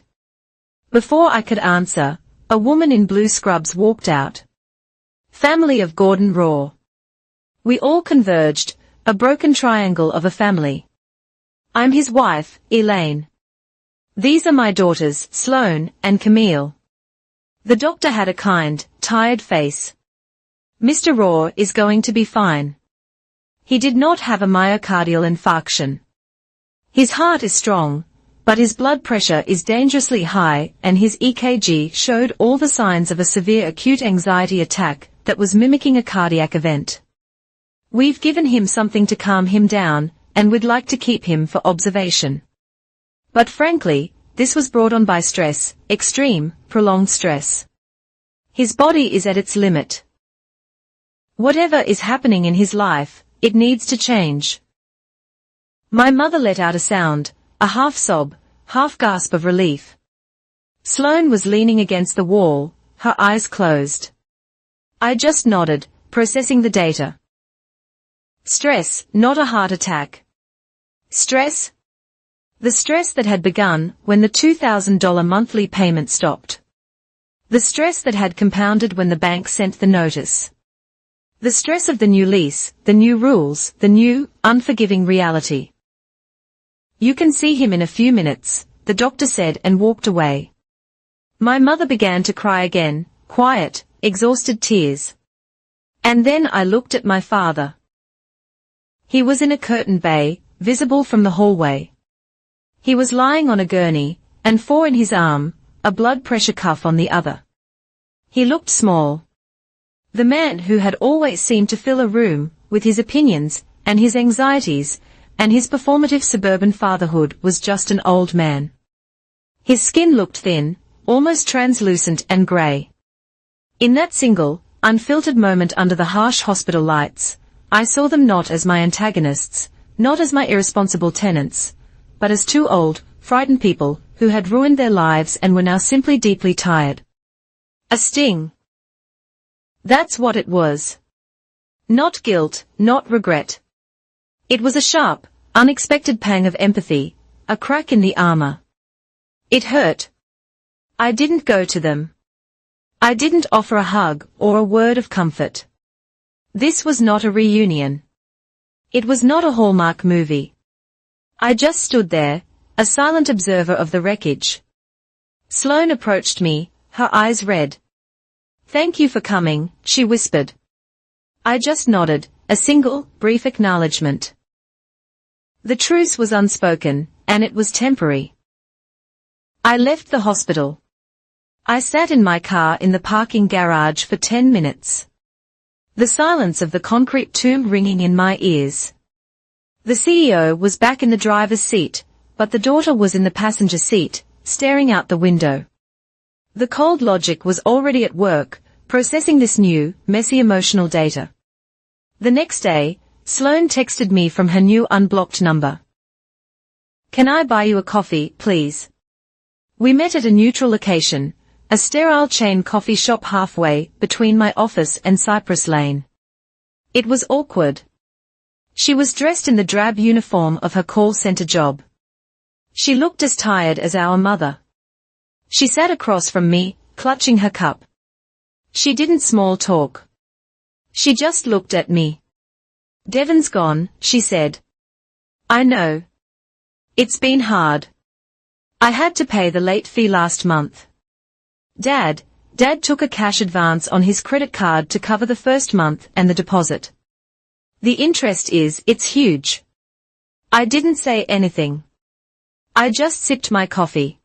Before I could answer, a woman in blue scrubs walked out. Family of Gordon Raw. We all converged, a broken triangle of a family. I'm his wife, Elaine. These are my daughters, Sloane and Camille. The doctor had a kind, tired face. Mr. Raw is going to be fine. He did not have a myocardial infarction. His heart is strong, but his blood pressure is dangerously high and his EKG showed all the signs of a severe acute anxiety attack that was mimicking a cardiac event. We've given him something to calm him down, and we'd like to keep him for observation. But frankly, this was brought on by stress, extreme, prolonged stress. His body is at its limit. Whatever is happening in his life, it needs to change. My mother let out a sound, a half sob, half gasp of relief. Sloane was leaning against the wall, her eyes closed. I just nodded, processing the data. Stress, not a heart attack. Stress? The stress that had begun when the $2,000 monthly payment stopped. The stress that had compounded when the bank sent the notice. The stress of the new lease, the new rules, the new, unforgiving reality. You can see him in a few minutes, the doctor said and walked away. My mother began to cry again, quiet, exhausted tears. And then I looked at my father. He was in a curtained bay, visible from the hallway. He was lying on a gurney, and 4 in his arm, a blood pressure cuff on the other. He looked small. The man who had always seemed to fill a room, with his opinions, and his anxieties, and his performative suburban fatherhood was just an old man. His skin looked thin, almost translucent and grey. In that single, unfiltered moment under the harsh hospital lights, I saw them not as my antagonists, not as my irresponsible tenants, but as two old, frightened people who had ruined their lives and were now simply deeply tired. A sting. That's what it was. Not guilt, not regret. It was a sharp, unexpected pang of empathy, a crack in the armor. It hurt. I didn't go to them. I didn't offer a hug or a word of comfort. This was not a reunion. It was not a Hallmark movie. I just stood there, a silent observer of the wreckage. Sloane approached me, her eyes red. "Thank you for coming," she whispered. I just nodded, a single, brief acknowledgement. The truce was unspoken, and it was temporary. I left the hospital. I sat in my car in the parking garage for 10 minutes. The silence of the concrete tomb ringing in my ears. The CEO was back in the driver's seat, but the daughter was in the passenger seat, staring out the window. The cold logic was already at work, processing this new, messy emotional data. The next day, Sloane texted me from her new unblocked number. "Can I buy you a coffee, please?" We met at a neutral location, a sterile chain coffee shop halfway between my office and Cypress Lane. It was awkward. She was dressed in the drab uniform of her call center job. She looked as tired as our mother. She sat across from me, clutching her cup. She didn't small talk. She just looked at me. "Devon's gone," she said. "I know. It's been hard. I had to pay the late fee last month. Dad took a cash advance on his credit card to cover the first month and the deposit. The interest it's huge." I didn't say anything. I just sipped my coffee.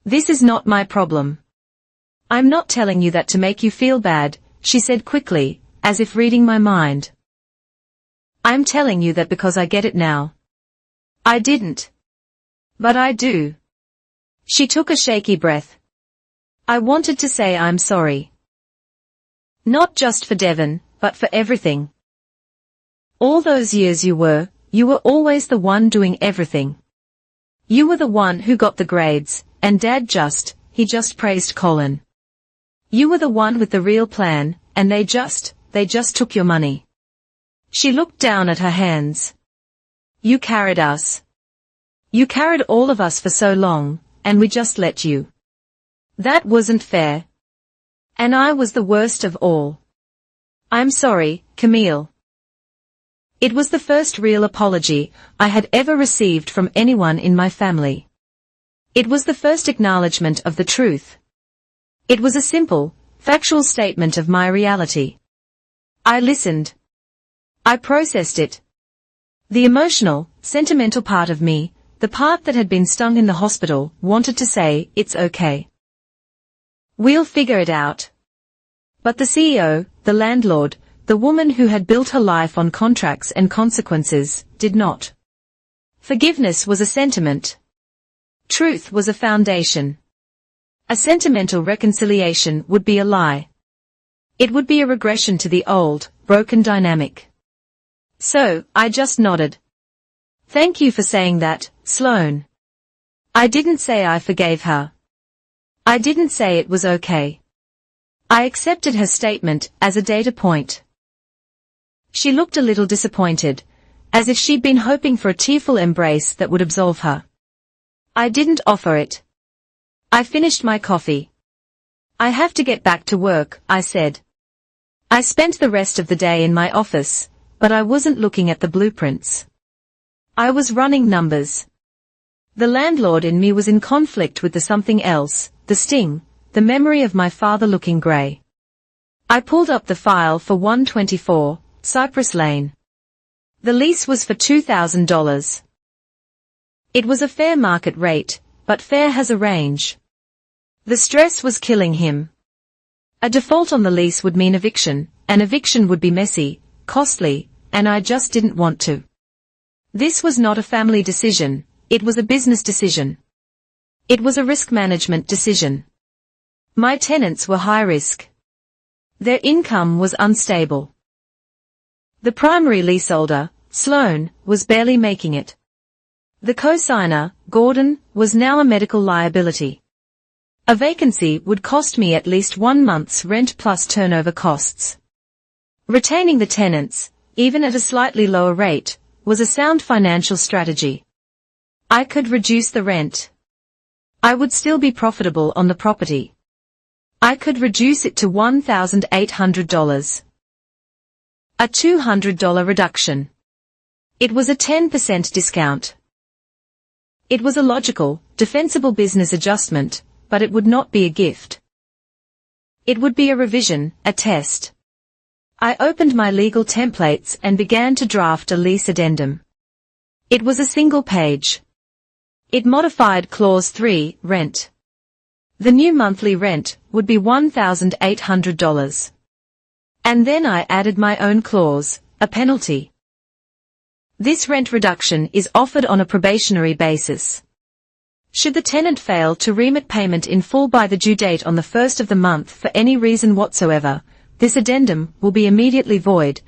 "This is not my problem." "I'm not telling you that to make you feel bad," she said quickly, as if reading my mind. "I'm telling you that because I get it now." I didn't. But I do. She took a shaky breath. "I wanted to say I'm sorry. Not just for Devon, but for everything. All those years you were always the one doing everything. You were the one who got the grades, and Dad he just praised Colin. You were the one with the real plan, and they just took your money." She looked down at her hands. "You carried us. You carried all of us for so long, and we just let you. That wasn't fair. And I was the worst of all. I'm sorry, Camille." It was the first real apology I had ever received from anyone in my family. It was the first acknowledgement of the truth. It was a simple, factual statement of my reality. I listened. I processed it. The emotional, sentimental part of me, the part that had been stung in the hospital, wanted to say, "It's okay. We'll figure it out." But the CEO, the landlord, the woman who had built her life on contracts and consequences, did not. Forgiveness was a sentiment. Truth was a foundation. A sentimental reconciliation would be a lie. It would be a regression to the old, broken dynamic. So, I just nodded. "Thank you for saying that, Sloane." I didn't say I forgave her. I didn't say it was okay. I accepted her statement as a data point. She looked a little disappointed, as if she'd been hoping for a tearful embrace that would absolve her. I didn't offer it. I finished my coffee. "I have to get back to work," I said. I spent the rest of the day in my office, but I wasn't looking at the blueprints. I was running numbers. The landlord in me was in conflict with the something else, the sting, the memory of my father looking grey. I pulled up the file for 124, Cypress Lane. The lease was for $2,000. It was a fair market rate, but fair has a range. The stress was killing him. A default on the lease would mean eviction, and eviction would be messy, costly, and I just didn't want to. This was not a family decision, it was a business decision. It was a risk management decision. My tenants were high risk. Their income was unstable. The primary leaseholder, Sloan, was barely making it. The co-signer, Gordon, was now a medical liability. A vacancy would cost me at least 1 month's rent plus turnover costs. Retaining the tenants, even at a slightly lower rate, was a sound financial strategy. I could reduce the rent. I would still be profitable on the property. I could reduce it to $1,800. A $200 reduction. It was a 10% discount. It was a logical, defensible business adjustment, but it would not be a gift. It would be a revision, a test. I opened my legal templates and began to draft a lease addendum. It was a single page. It modified Clause 3, rent. The new monthly rent would be $1,800. And then I added my own clause, a penalty. This rent reduction is offered on a probationary basis. Should the tenant fail to remit payment in full by the due date on the first of the month for any reason whatsoever, this addendum will be immediately void,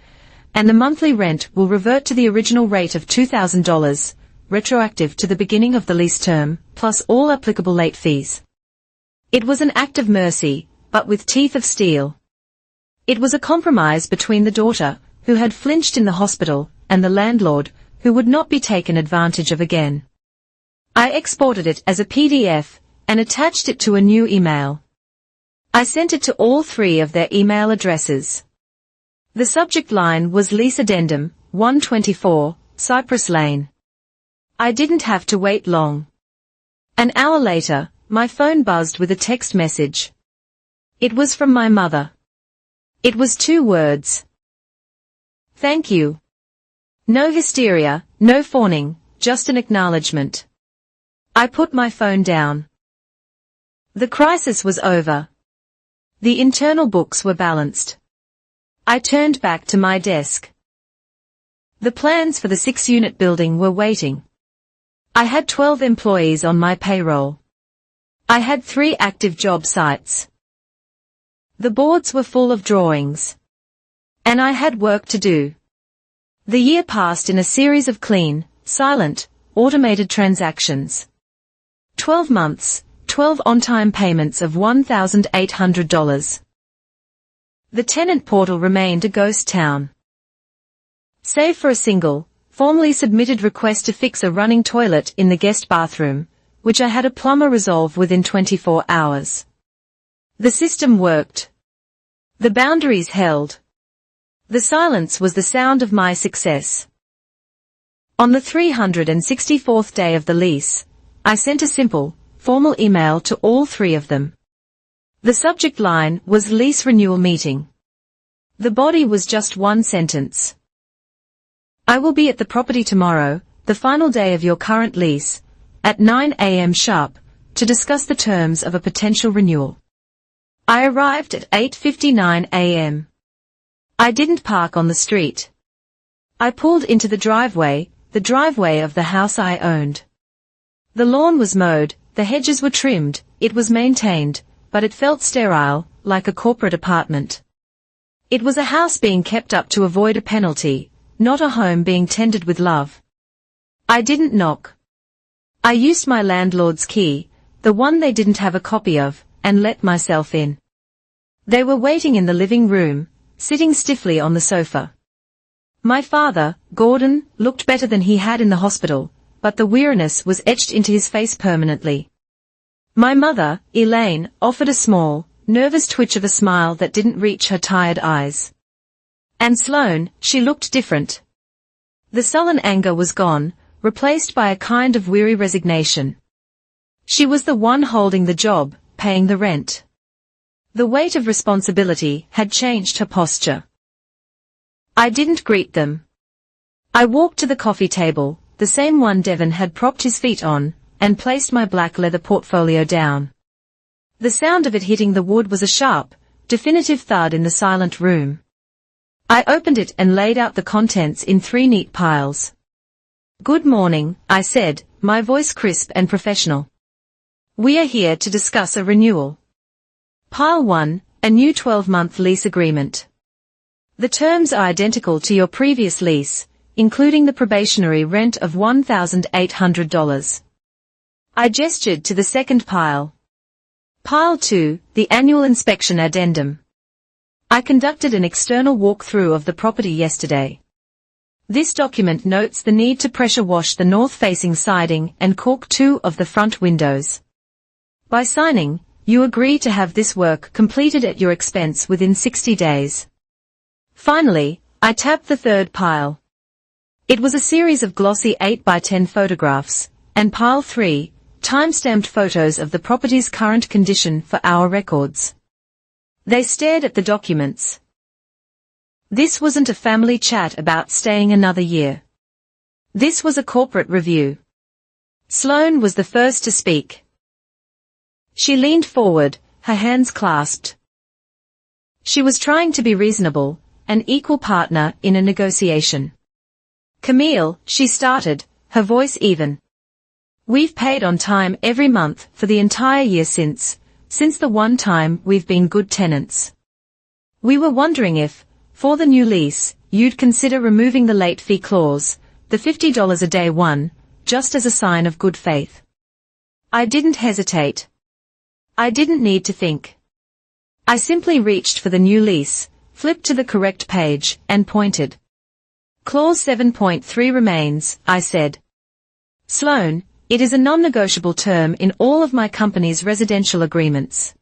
and the monthly rent will revert to the original rate of $2,000, retroactive to the beginning of the lease term, plus all applicable late fees. It was an act of mercy, but with teeth of steel. It was a compromise between the daughter, who had flinched in the hospital, and the landlord, who would not be taken advantage of again. I exported it as a PDF, and attached it to a new email. I sent it to all 3 of their email addresses. The subject line was Lease Addendum, 124, Cypress Lane. I didn't have to wait long. An hour later, my phone buzzed with a text message. It was from my mother. It was 2 words. Thank you. No hysteria, no fawning, just an acknowledgement. I put my phone down. The crisis was over. The internal books were balanced. I turned back to my desk. The plans for the 6-unit building were waiting. I had 12 employees on my payroll. I had 3 active job sites. The boards were full of drawings. And I had work to do. The year passed in a series of clean, silent, automated transactions. 12 months, 12 on-time payments of $1,800. The tenant portal remained a ghost town. Save for a single, formally submitted request to fix a running toilet in the guest bathroom, which I had a plumber resolve within 24 hours. The system worked. The boundaries held. The silence was the sound of my success. On the 364th day of the lease, I sent a simple, formal email to all 3 of them. The subject line was Lease Renewal Meeting. The body was just 1 sentence. I will be at the property tomorrow, the final day of your current lease, at 9 a.m. sharp, to discuss the terms of a potential renewal. I arrived at 8:59 a.m. I didn't park on the street. I pulled into the driveway of the house I owned. The lawn was mowed, the hedges were trimmed, it was maintained, but it felt sterile, like a corporate apartment. It was a house being kept up to avoid a penalty, not a home being tended with love. I didn't knock. I used my landlord's key, the one they didn't have a copy of, and let myself in. They were waiting in the living room, sitting stiffly on the sofa. My father, Gordon, looked better than he had in the hospital, but the weariness was etched into his face permanently. My mother, Elaine, offered a small, nervous twitch of a smile that didn't reach her tired eyes. And Sloane, she looked different. The sullen anger was gone, replaced by a kind of weary resignation. She was the one holding the job, paying the rent. The weight of responsibility had changed her posture. I didn't greet them. I walked to the coffee table, the same one Devon had propped his feet on, and placed my black leather portfolio down. The sound of it hitting the wood was a sharp, definitive thud in the silent room. I opened it and laid out the contents in 3 neat piles. Good morning, I said, my voice crisp and professional. We are here to discuss a renewal. Pile 1, a new 12-month lease agreement. The terms are identical to your previous lease, including the probationary rent of $1,800. I gestured to the second pile. Pile 2, the annual inspection addendum. I conducted an external walkthrough of the property yesterday. This document notes the need to pressure wash the north-facing siding and caulk 2 of the front windows. By signing, you agree to have this work completed at your expense within 60 days. Finally, I tapped the third pile. It was a series of glossy 8x10 photographs, and pile 3, time-stamped photos of the property's current condition for our records. They stared at the documents. This wasn't a family chat about staying another year. This was a corporate review. Sloane was the first to speak. She leaned forward, her hands clasped. She was trying to be reasonable, an equal partner in a negotiation. Camille, she started, her voice even. We've paid on time every month for the entire year since the one time we've been good tenants. We were wondering if, for the new lease, you'd consider removing the late fee clause, the $50 a day one, just as a sign of good faith. I didn't hesitate. I didn't need to think. I simply reached for the new lease, flipped to the correct page, and pointed. Clause 7.3 remains, I said. Sloane, it is a non-negotiable term in all of my company's residential agreements.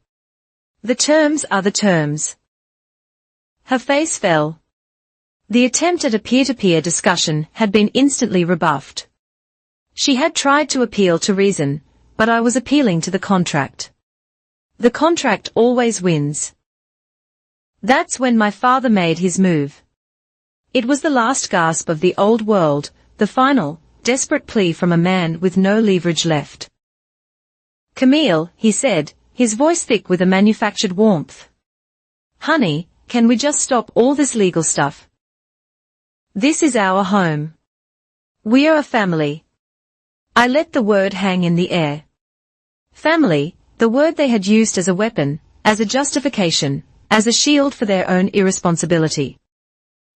The terms are the terms. Her face fell. The attempt at a peer-to-peer discussion had been instantly rebuffed. She had tried to appeal to reason, but I was appealing to the contract. The contract always wins. That's when my father made his move. It was the last gasp of the old world, the final, desperate plea from a man with no leverage left. Camille, he said, his voice thick with a manufactured warmth. Honey, can we just stop all this legal stuff? This is our home. We are a family. I let the word hang in the air. Family, the word they had used as a weapon, as a justification, as a shield for their own irresponsibility.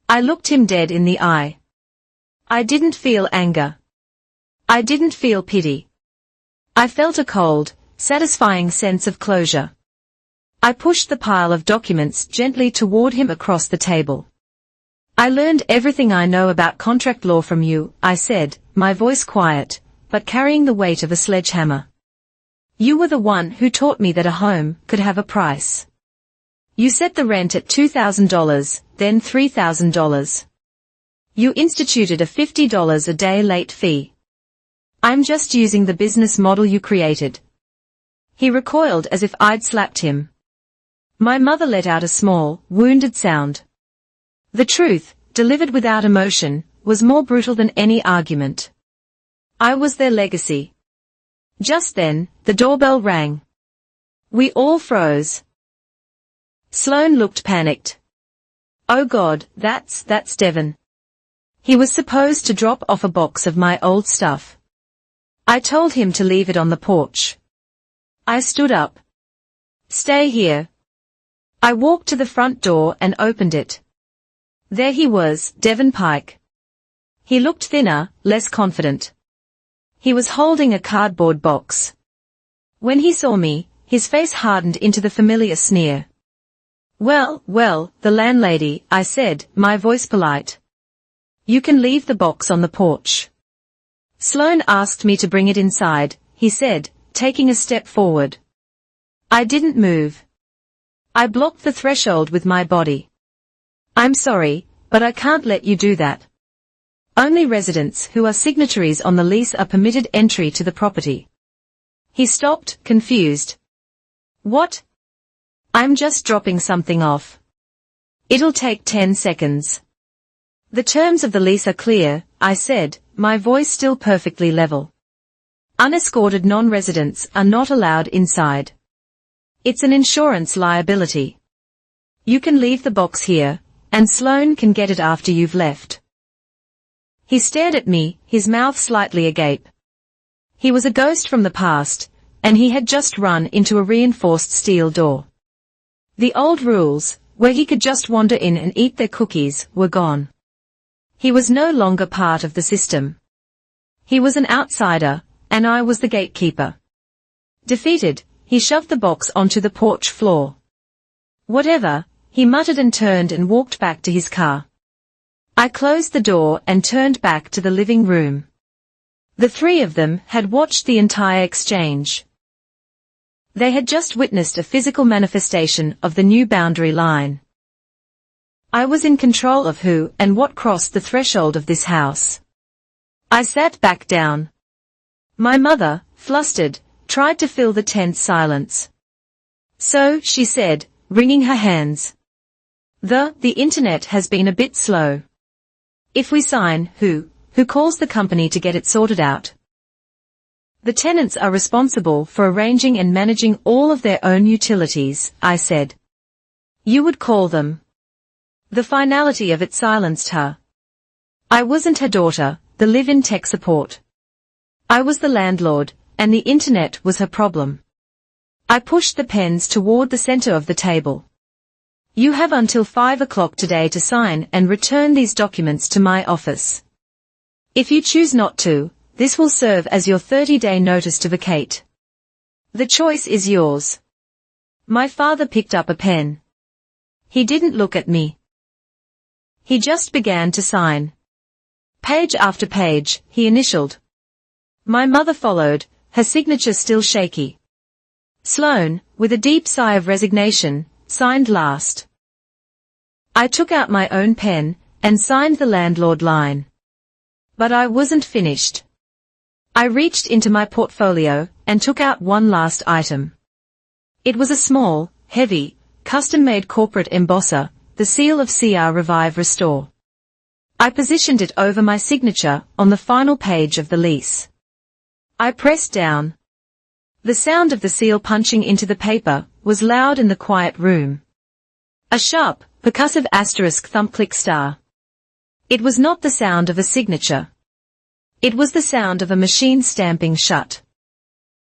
I looked him dead in the eye. I didn't feel anger. I didn't feel pity. I felt a cold, satisfying sense of closure. I pushed the pile of documents gently toward him across the table. I learned everything I know about contract law from you, I said, my voice quiet, but carrying the weight of a sledgehammer. You were the one who taught me that a home could have a price. You set the rent at $2,000, then $3,000. You instituted a $50 a day late fee. I'm just using the business model you created. He recoiled as if I'd slapped him. My mother let out a small, wounded sound. The truth, delivered without emotion, was more brutal than any argument. I was their legacy. Just then, the doorbell rang. We all froze. Sloane looked panicked. Oh God, that's Devon. He was supposed to drop off a box of my old stuff. I told him to leave it on the porch. I stood up. Stay here. I walked to the front door and opened it. There he was, Devon Pike. He looked thinner, less confident. He was holding a cardboard box. When he saw me, his face hardened into the familiar sneer. Well, the landlady, I said, my voice polite. You can leave the box on the porch. Sloane asked me to bring it inside, he said, taking a step forward. I didn't move. I blocked the threshold with my body. I'm sorry, but I can't let you do that. Only residents who are signatories on the lease are permitted entry to the property. He stopped, confused. What? I'm just dropping something off. It'll take 10 seconds. The terms of the lease are clear, I said, my voice still perfectly level. Unescorted non-residents are not allowed inside. It's an insurance liability. You can leave the box here, and Sloane can get it after you've left. He stared at me, his mouth slightly agape. He was a ghost from the past, and he had just run into a reinforced steel door. The old rules, where he could just wander in and eat their cookies, were gone. He was no longer part of the system. He was an outsider, and I was the gatekeeper. Defeated, he shoved the box onto the porch floor. Whatever, he muttered and turned and walked back to his car. I closed the door and turned back to the living room. The three of them had watched the entire exchange. They had just witnessed a physical manifestation of the new boundary line. I was in control of who and what crossed the threshold of this house. I sat back down. My mother, flustered, tried to fill the tense silence. So, she said, wringing her hands. The internet has been a bit slow. If we sign, who calls the company to get it sorted out? The tenants are responsible for arranging and managing all of their own utilities, I said. You would call them. The finality of it silenced her. I wasn't her daughter, the live-in tech support. I was the landlord, and the internet was her problem. I pushed the pens toward the center of the table. You have until 5 o'clock today to sign and return these documents to my office. If you choose not to, this will serve as your 30-day notice to vacate. The choice is yours. My father picked up a pen. He didn't look at me. He just began to sign. Page after page, he initialed. My mother followed, her signature still shaky. Sloane, with a deep sigh of resignation, signed last. I took out my own pen and signed the landlord line. But I wasn't finished. I reached into my portfolio and took out one last item. It was a small, heavy, custom-made corporate embosser, the seal of CR Revive Restore. I positioned it over my signature on the final page of the lease. I pressed down. The sound of the seal punching into the paper was loud in the quiet room. A sharp, percussive asterisk thump-click star. It was not the sound of a signature. It was the sound of a machine stamping shut.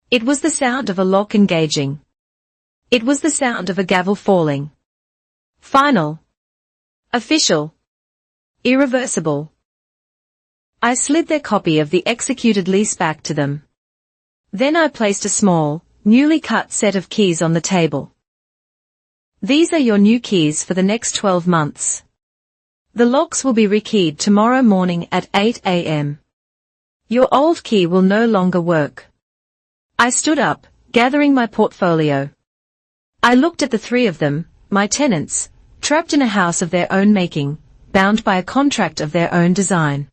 It was the sound of a lock engaging. It was the sound of a gavel falling. Final. Official. Irreversible. I slid their copy of the executed lease back to them. Then I placed a small, newly cut set of keys on the table. These are your new keys for the next 12 months. The locks will be rekeyed tomorrow morning at 8 a.m. Your old key will no longer work. I stood up, gathering my portfolio. I looked at the three of them, my tenants, trapped in a house of their own making, bound by a contract of their own design.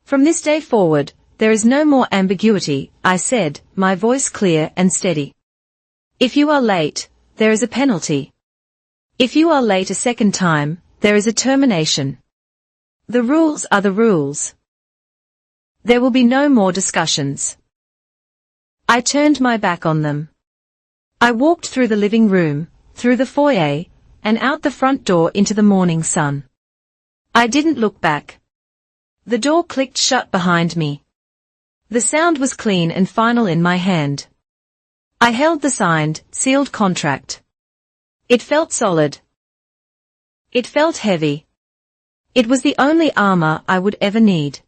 From this day forward, there is no more ambiguity, I said, my voice clear and steady. If you are late, there is a penalty. If you are late a second time, there is a termination. The rules are the rules. There will be no more discussions. I turned my back on them. I walked through the living room, through the foyer, and out the front door into the morning sun. I didn't look back. The door clicked shut behind me. The sound was clean and final in my hand. I held the signed, sealed contract. It felt solid. It felt heavy. It was the only armor I would ever need.